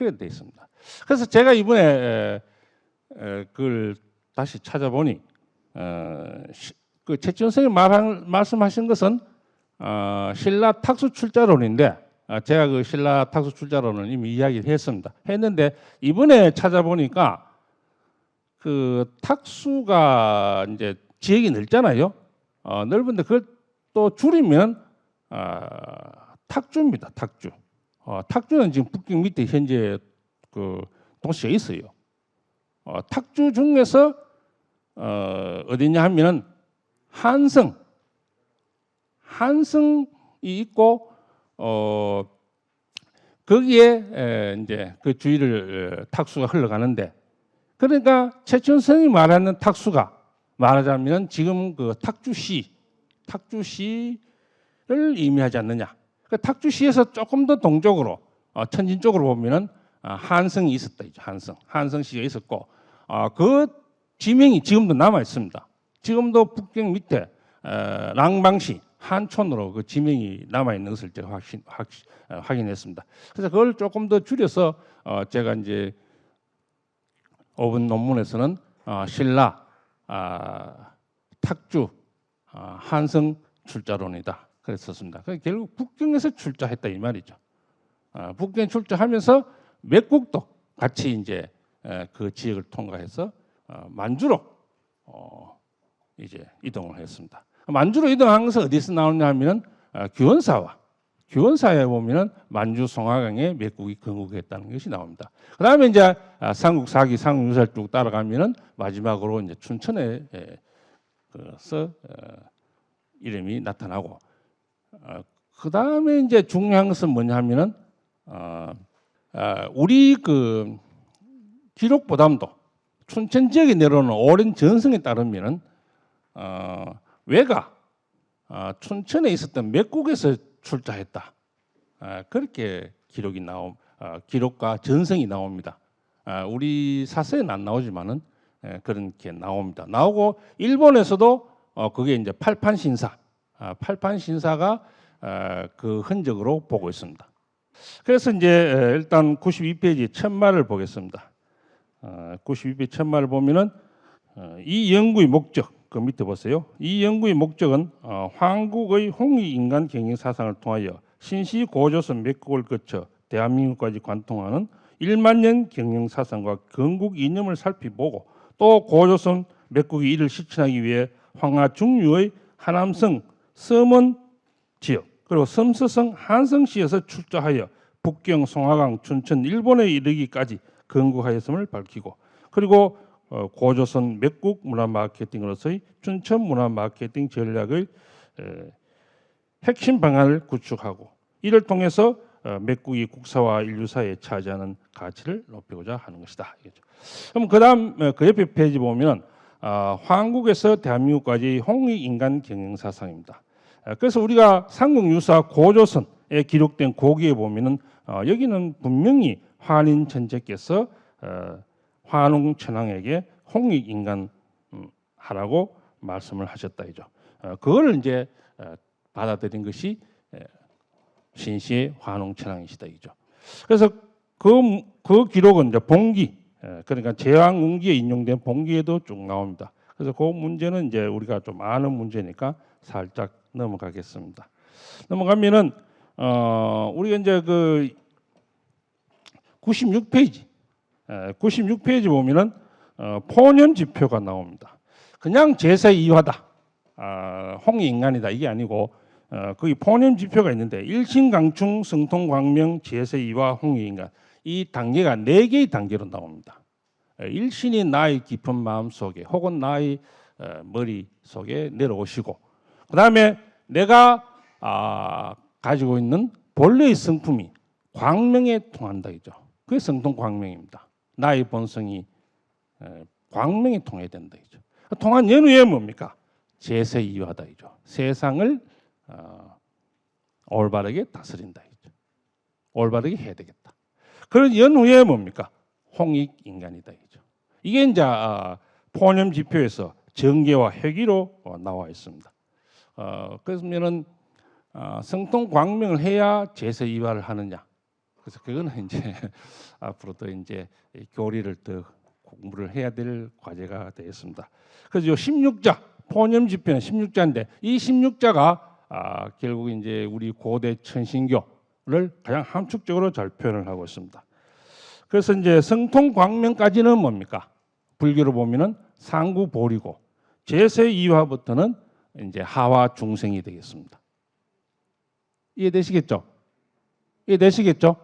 그래 돼 있습니다. 그래서 제가 이번에 그걸 다시 찾아보니 그 최치원 선생님 말씀하신 것은 신라 탁수 출자론인데 제가 그 신라 탁수 출자론을 이미 이야기를 했는데 이번에 찾아보니까 그 탁수가 이제 지역이 넓잖아요. 넓은데 그걸 또 줄이면 탁주입니다. 탁주. 탁주는 지금 북경 밑에 현재 그 도시가 있어요. 탁주 중에서 어디냐 하면은 한성이 있고 거기에 이제 그 주위를 탁수가 흘러가는데 그러니까 최치원 선생이 말하는 탁수가 말하자면 지금 그 탁주시를 의미하지 않느냐. 그 탁주시에서 조금 더 동쪽으로 천진 쪽으로 보면은 한성이 있었다. 한성시가 있었고 그 지명이 지금도 남아 있습니다. 지금도 북경 밑에 랑방시 한촌으로 그 지명이 남아 있는 것을 제가 확인했습니다. 그래서 그걸 조금 더 줄여서 제가 이제 5분 논문에서는 신라 탁주 한성 출자론이다 그랬었습니다. 결국 북경에서 출자했다 이 말이죠. 북경 출자하면서 맥국도 같이 이제 그 지역을 통과해서 만주로 이제 이동을 했습니다. 만주로 이동한 것은 어디서 나오냐 하면은 규원사에 보면은 만주 송화강에 맥국이 건국했다는 것이 나옵니다. 그다음에 이제 삼국사기, 삼국유사를 쭉 따라가면은 마지막으로 이제 춘천에 그서 이름이 나타나고 그다음에 이제 중요한 것은 뭐냐 하면은 우리 그 기록보담도 춘천 지역에 내려오는 오랜 전승에 따르면은 왜가 춘천에 있었던 맥국에서 출자했다. 그렇게 기록과 전승이 나옵니다. 우리 사서에는 안 나오지만은 그렇게 나옵니다. 나오고 일본에서도 그게 이제 팔판신사가 그 흔적으로 보고 있습니다. 그래서 이제 일단 92페이지 첫말을 보겠습니다. 92페이지 첫말을 보면은 이 연구의 목적 그 밑에 보세요. 이 연구의 목적은 황국의 홍익인간 경영 사상을 통하여 신시 고조선 맥국을 거쳐 대한민국까지 관통하는 1만 년 경영 사상과 건국 이념을 살피보고 또 고조선 맥국이 이를 실천하기 위해 황하 중류의 하남성 서문 지역 그리고 섬서성 한성시에서 출자하여 북경, 송화강, 춘천, 일본에 이르기까지 건국하였음을 밝히고 그리고 고조선 맥국 문화 마케팅으로서의 춘천 문화 마케팅 전략의 핵심 방안을 구축하고 이를 통해서 맥국이 국사와 인류사에 차지하는 가치를 높이고자 하는 것이다. 그럼 그다음 그 옆에 페이지 보면 황국에서 대한민국까지 홍익인간 경영 사상입니다. 그래서 우리가 삼국유사 고조선에 기록된 고기에 보면은 여기는 분명히 한인 천재께서 환웅 천황에게 홍익인간 하라고 말씀을 하셨다 이죠. 그걸 이제 받아들인 것이 신시의 환웅 천황이시다 이죠. 그래서 그 기록은 이제 봉기 그러니까 제왕운기에 인용된 봉기에도 쭉 나옵니다. 그래서 그 문제는 이제 우리가 좀 아는 문제니까 살짝 넘어가겠습니다. 넘어가면은 우리가 이제 그 96페이지 보면은 포념 지표가 나옵니다. 그냥 제세 이화다, 홍익인간이다 이게 아니고 거기 포념 지표가 있는데 일신강충, 성통광명, 제세 이화, 홍익인간 이 단계가 4개의 단계로 나옵니다. 일신이 나의 깊은 마음 속에 혹은 나의 머리 속에 내려오시고 그 다음에 내가 가지고 있는 본래의 성품이 광명에 통한다 이죠. 그게 성통광명입니다. 나의 본성이 광명에 통해야 된다 이죠. 통한 연후에 뭡니까? 제세이화다 이죠. 세상을 올바르게 다스린다 이죠. 올바르게 해야 되겠다. 그런 연후에 뭡니까? 홍익인간이다 이죠. 이게 이제 포념 지표에서 정계와 회귀로 나와 있습니다. 그러면은 성통광명을 해야 제세이화를 하느냐? 그래서 그거는 이제 앞으로도 이제 이 교리를 더 공부를 해야 될 과제가 되겠습니다. 그래서 요 16자 포념 집회는 16자인데 이 16자가 결국 이제 우리 고대 천신교를 가장 함축적으로 잘 표현을 하고 있습니다. 그래서 이제 성통광명까지는 뭡니까? 불교로 보면은 상구보리고 제세2화부터는 이제 하와 중생이 되겠습니다. 이해되시겠죠? 이해되시겠죠?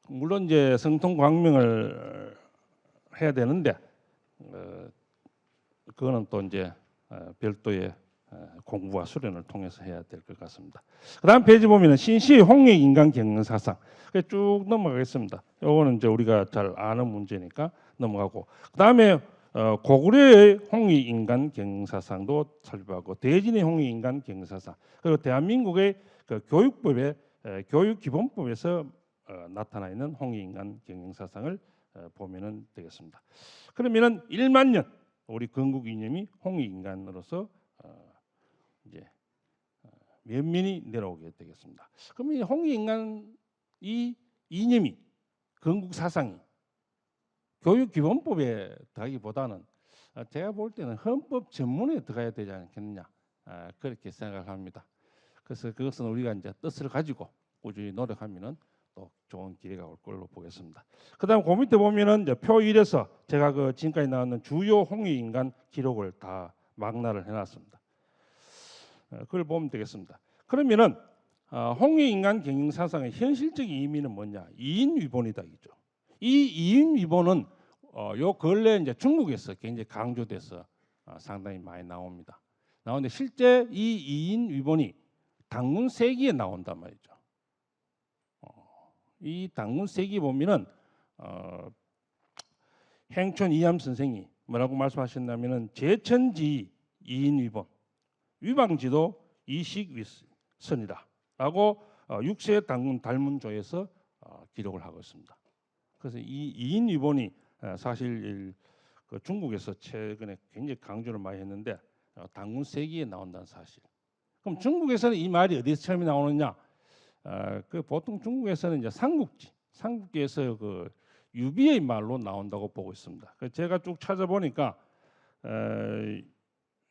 물론 이제 성통광명을 해야 되는데 그거는 또 이제 별도의 공부와 수련을 통해서 해야 될 것 같습니다. 그다음 페이지 보면은 신시의 홍익 인간 경영 사상 쭉 넘어가겠습니다. 요거는 이제 우리가 잘 아는 문제니까 넘어가고 그다음에 고구려의 홍익 인간 경영 사상도 살펴보고 대진의 홍익 인간 경영 사상 그리고 대한민국의 그 교육법의 교육기본법에서 나타나 있는 홍익 인간 경영 사상을 보면은 되겠습니다. 그러면은 1만 년 우리 건국 이념이 홍익 인간으로서 이제 면면이 내려오게 되겠습니다. 그럼 이 홍익 인간 이 이념이 건국 사상이 교육 기본법에 들어가기보다는 제가 볼 때는 헌법 전문에 들어가야 되지 않겠느냐 그렇게 생각을 합니다. 그래서 그것은 우리가 이제 뜻을 가지고 꾸준히 노력하면은 또 좋은 기회가 올 걸로 보겠습니다. 그다음 그 밑에 보면은 이제 표 1에서 제가 그 지금까지 나왔는 주요 홍익 인간 기록을 다 망라를 해놨습니다. 그걸 보면 되겠습니다. 그러면은 홍익 인간 경영 사상의 현실적인 의미는 뭐냐? 이인 위본이다 이죠. 이 이인 위본은 요 근래 이제 중국에서 굉장히 강조돼서 상당히 많이 나옵니다. 나오는데 실제 이 이인 위본이 당군 세기에 나온단 말이죠. 이 당군 세기 보면은 행촌 이암 선생이 뭐라고 말씀하셨냐면은 제천지 이인 위본 위방지도 이식위선이다라고 6세 당군 달문조에서 기록을 하고 있습니다. 그래서 이 이인 위본이 사실 그 중국에서 최근에 굉장히 강조를 많이 했는데 당군 세기에 나온다는 사실. 그럼 중국에서는 이 말이 어디서 처음에 나오느냐? 그 보통 중국에서는 이제 삼국지에서 그 유비의 말로 나온다고 보고 있습니다. 그래서 제가 쭉 찾아보니까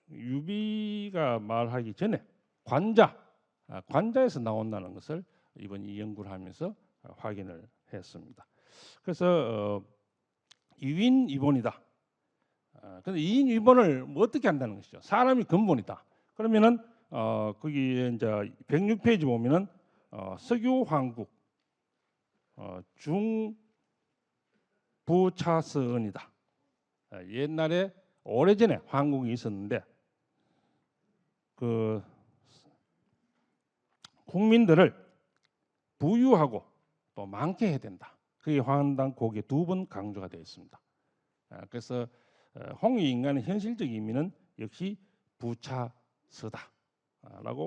유비가 말하기 전에 관자에서 나온다는 것을 이번 이 연구를 하면서 확인을 했습니다. 그래서 이인 위본이다. 근데 이인 위본을 뭐 어떻게 한다는 것이죠? 사람이 근본이다. 그러면은 거기 이제 106페이지 보면은 석유 황국 중부차서은이다. 옛날에 오래전에 황국이 있었는데 그 국민들을 부유하고 또 많게 해야 된다. 그게 황당 곡에 2번 강조가 되어 있습니다. 그래서 홍익 인간의 현실적 의미는 역시 부차서다라고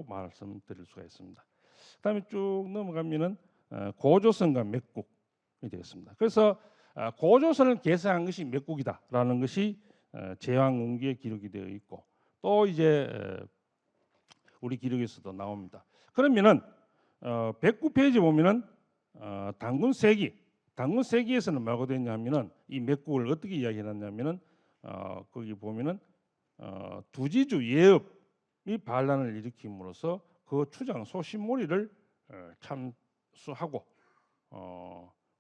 말씀드릴 수가 있습니다. 그다음에 쭉 넘어가면은 고조선과 맥국이 되겠습니다. 그래서 고조선을 개성한 것이 맥국이다라는 것이 제왕운기에 기록이 되어 있고 또 이제 우리 기록에서도 나옵니다. 그러면은 109페이지 보면은 당군 세기에서는 뭐라고 되어 있냐면은 이 맥국을 어떻게 이야기해놨냐면은 거기 보면은 두지주 예업이 반란을 일으킴으로써 그 추장 소신몰이를 참수하고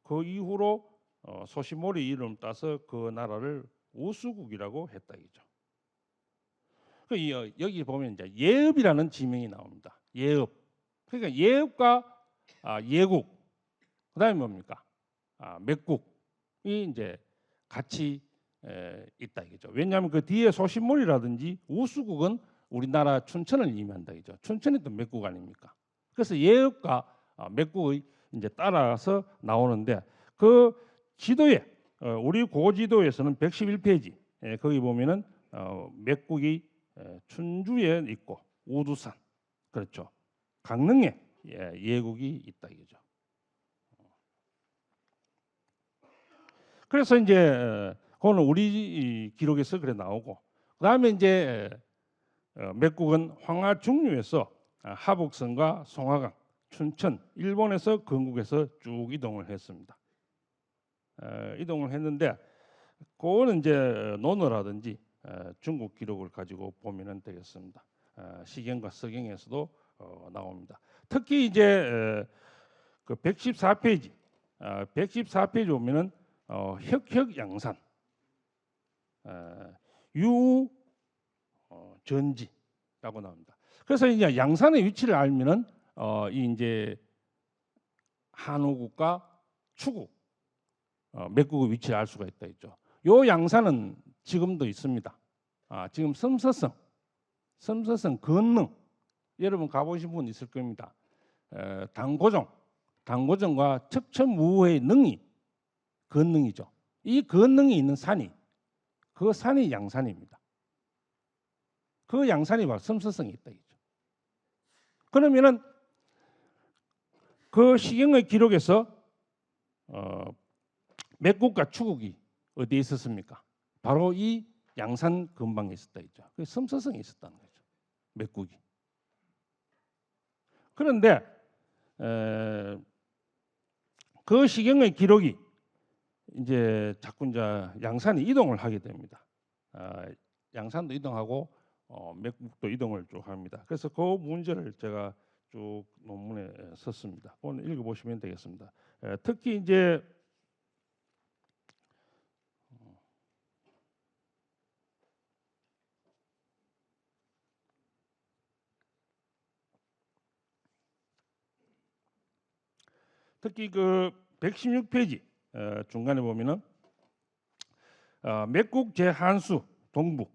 그 이후로 소신몰이 이름 따서 그 나라를 우수국이라고 했다 이죠. 여기 보면 이제 예읍이라는 지명이 나옵니다. 예읍. 그러니까 예읍과 예국 그다음에 뭡니까? 맥국이 이제 같이 있다 이거죠. 왜냐하면 그 뒤에 소신몰이라든지 우수국은 우리나라 춘천을 의미한다 이죠. 춘천이 또 맥국 아닙니까? 그래서 예읍과 맥국의 이제 따라서 나오는데 그 지도에 우리 고지도에서는 111페이지 거기 보면은 맥국이 춘주에 있고 우두산 그렇죠. 강릉에 예국이 있다 이거죠. 그래서 이제 그거는 우리 기록에서 그래 나오고 그다음에 이제 맥국은 황하 중류에서 하북선과 송화강 춘천, 일본에서 건국에서 쭉 이동을 했습니다. 이동을 했는데 그거는 이제 논어라든지 중국 기록을 가지고 보면 되겠습니다. 시경과 서경에서도 나옵니다. 특히 이제 그 114페이지, 114페이지 보면은 혁혁양산, 전지라고 나옵니다. 그래서 이제 양산의 위치를 알면은 이 이제 한우국과 추국, 맥국의 위치를 알 수가 있다 했죠. 요 양산은 지금도 있습니다. 지금 섬서성 건능, 여러분 가보신 분 있을 겁니다. 당고정과 척천무의 능이 건능이죠. 이 건능이 있는 산이 그 산이 양산입니다. 그 양산이 바로 섬서성이 있다 이죠. 그러면은 그 시경의 기록에서 맥국과 추국이 어디에 있었습니까? 바로 이 양산 근방에 있었다 했죠. 그 섬서성에 있었다는 거죠. 맥국이. 그런데 그 시경의 기록이 이제 자꾸 이제 양산이 이동을 하게 됩니다. 양산도 이동하고 맥국도 이동을 쭉 합니다. 그래서 그 문제를 제가 쭉 논문에 썼습니다. 오늘 읽어보시면 되겠습니다. 특히 이제 그 116페이지 중간에 보면은 맥국 제한수 동북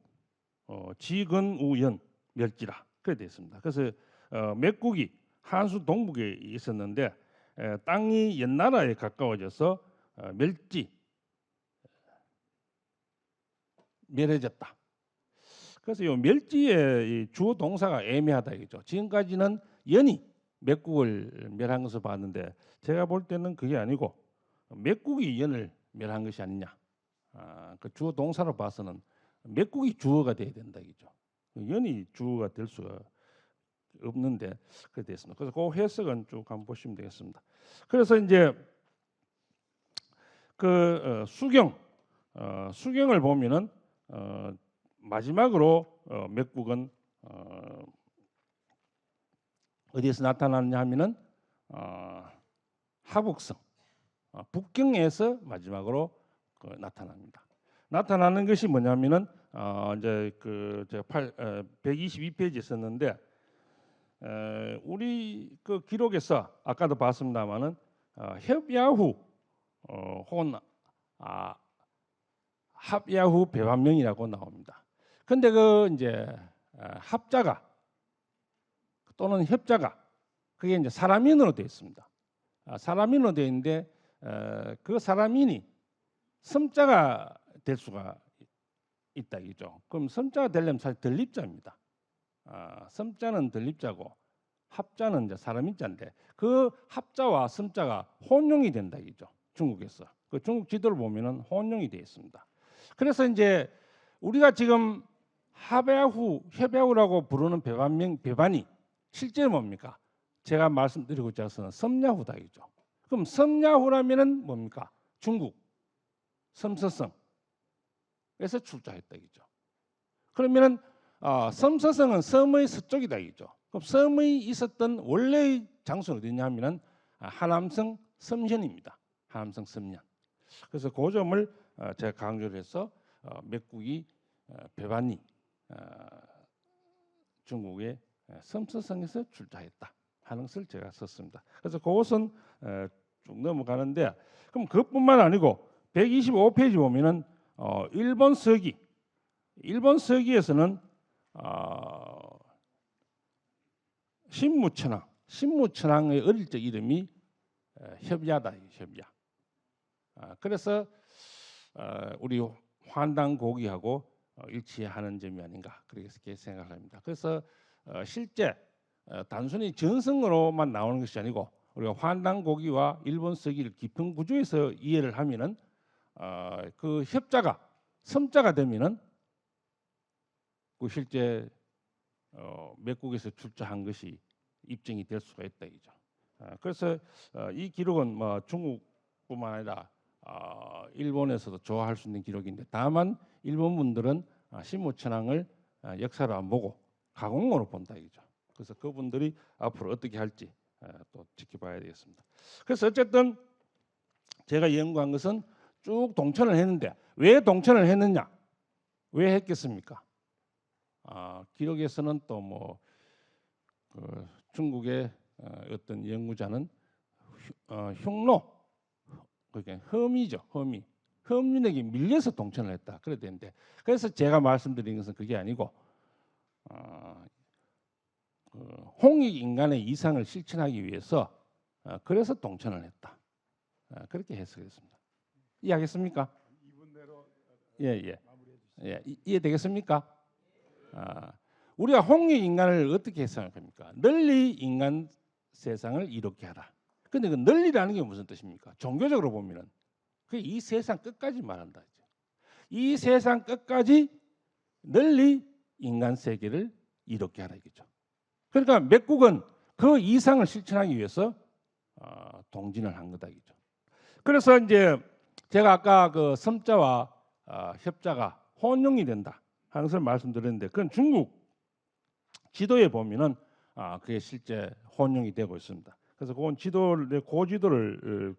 지근우연 멸지라 그렇게 되어 있습니다. 그래서 맥국이 한수 동북에 있었는데 땅이 옛나라에 가까워져서 멸해졌다. 그래서 이 멸지의 주어 동사가 애매하다 이죠. 지금까지는 연이 맥국을 멸한 것을 봤는데 제가 볼 때는 그게 아니고 맥국이 연을 멸한 것이 아니냐. 그 주어 동사로 봐서는 맥국이 주어가 돼야 된다 이죠. 연이 주어가 될 수가 없는데 그렇게 됐습니다. 그래서 그 해석은 쭉 한번 보시면 되겠습니다. 그래서 이제 그 수경을 보면은 마지막으로 맥국은 어디에서 나타나느냐 하면은 하북성 북경에서 마지막으로 나타납니다. 나타나는 것이 뭐냐면은 이제 그 제가 122페이지에 썼는데 우리 그 기록에서 아까도 봤습니다만은 협야후 혹은 합야후 배반명이라고 나옵니다. 근데 그 이제 합자가 또는 협자가 그게 이제 사람인으로 되어 있습니다. 사람인으로 되어 있는데 그 사람인이 섬자가 될 수가 있다 이죠. 그럼 섬자가 되려면 사실 덜립자입니다. 섬자는 덜립자고 합자는 이제 사람인자인데 그 합자와 섬자가 혼용이 된다 이죠. 중국에서 그 중국 지도를 보면은 혼용이 되어 있습니다. 그래서 이제 우리가 지금 협야후라고 부르는 배반이 실제 뭡니까? 제가 말씀드리고자 해서는 섬야후다 이죠. 그럼 섬야후라면은 뭡니까? 중국 섬서성에서 출자했다 이죠. 그러면은 섬서성은 섬의 서쪽이다 이죠. 그럼 섬의 있었던 원래의 장소는 어디냐면은 하남성 섬현입니다. 하남성 섬현. 그래서 그 점을 제가 강조를 해서 맥국이 배반이 중국의 섬서성에서 출자했다 하는 것을 제가 썼습니다. 그래서 그것은 쭉 넘어가는데 그럼 그것뿐만 아니고 125페이지 보면은 일본 서기에서는 신무천왕의 어릴 적 이름이 협야다 협야. 그래서 우리 환단고기하고 일치하는 점이 아닌가 그렇게 생각을 합니다. 그래서 실제 단순히 전승으로만 나오는 것이 아니고 우리가 환단고기와 일본 서기를 깊은 구조에서 이해를 하면은 그 협자가 섬자가 되면은 그 실제 맥국에서 출자한 것이 입증이 될 수가 있다 이죠. 그래서 이 기록은 뭐 중국뿐만 아니라 일본에서도 좋아할 수 있는 기록인데 다만 일본 분들은 신무천왕을 역사를 안 보고 가공으로 본다 이죠. 그래서 그분들이 앞으로 어떻게 할지 또 지켜봐야 되겠습니다. 그래서 어쨌든 제가 연구한 것은 쭉 동천을 했는데 왜 동천을 했느냐? 왜 했겠습니까? 기록에서는 또 뭐 중국의 어떤 연구자는 흉노, 그게 험이죠, 험이. 험윤에게 밀려서 동천을 했다. 그래야 되는데 그래서 제가 말씀드린 것은 그게 아니고 홍익 인간의 이상을 실천하기 위해서 그래서 동천을 했다. 그렇게 해석했습니다. 이해하겠습니까? 예. 이해되겠습니까? 우리가 홍익 인간을 어떻게 해석합니까? 널리 인간 세상을 이롭게 하라. 근데 그 널리라는 게 무슨 뜻입니까? 종교적으로 보면은 이 세상 끝까지 말한다. 이 세상 끝까지 널리 인간 세계를 이롭게 하라 이거죠. 그러니까 맥국은 그 이상을 실천하기 위해서 동진을 한 거다 이거죠. 그래서 이제 제가 아까 그 섬자와 협자가 혼용이 된다 하는 것을 말씀드렸는데 그건 중국 지도에 보면은 그게 실제 혼용이 되고 있습니다. 그래서 그건 지도를 고지도를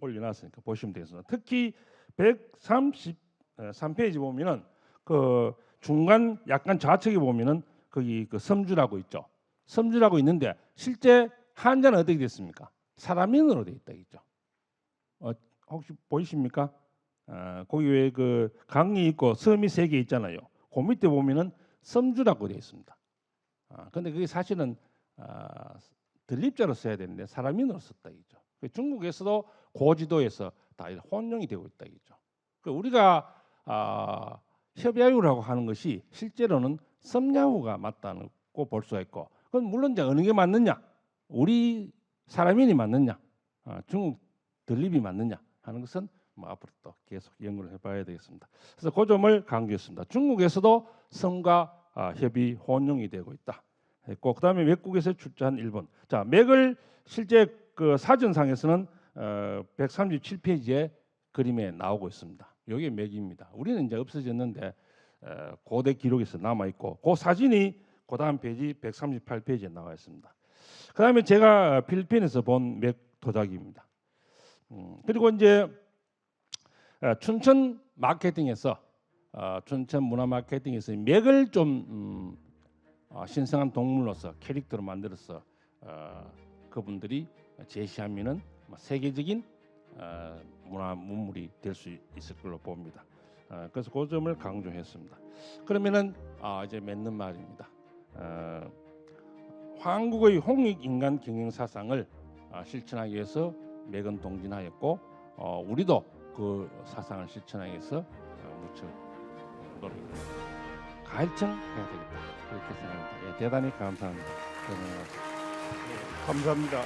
올려놨으니까 보시면 되겠습니다. 특히 133페이지 보면은 그 중간 약간 좌측에 보면은 거기 그 섬주라고 있죠. 섬주라고 있는데 실제 한자는 어떻게 됐습니까? 사람인으로 돼 있다 있죠. 혹시 보이십니까? 거기 왜 그 강이 있고 섬이 3개 있잖아요. 그 밑에 보면은 섬주라고 되어 있습니다. 근데 그게 사실은 들립자로 써야 되는데 사람인으로 썼다 이죠. 중국에서도 고지도에서 다 혼용이 되고 있다 이죠. 우리가 협야유라고 하는 것이 실제로는 섬야후가 맞다고 볼 수가 있고, 그건 물론 이제 어느 게 맞느냐, 우리 사람인이 맞느냐, 중국 들립이 맞느냐 하는 것은 뭐 앞으로 또 계속 연구를 해봐야 되겠습니다. 그래서 그 점을 강조했습니다. 중국에서도 섬과 협이 혼용이 되고 있다 했고, 그다음에 맥국에서 출제한 일본. 자, 맥을 실제 그 사전상에서는 137페이지에 그림에 나오고 있습니다. 이게 맥입니다. 우리는 이제 없어졌는데 고대 기록에서 남아 있고, 그 사진이 그 다음 페이지 138페이지에 나와 있습니다. 그다음에 제가 필리핀에서 본 맥 도자기입니다. 그리고 이제 춘천 마케팅에서 춘천 문화 마케팅에서 맥을 좀 신성한 동물로서 캐릭터로 만들어서 그분들이 제시하면은 세계적인 문화 문물이 될 수 있을 걸로 봅니다. 그래서 그 점을 강조했습니다. 그러면은 이제 맺는 말입니다. 한국의 홍익 인간 경영 사상을 실천하기 위해서 맥은 동진하였고, 우리도 그 사상을 실천하기 위해서 무척 노력을 가일청해야 되겠다 그렇게 생각합니다. 대단히 감사합니다. 감사합니다.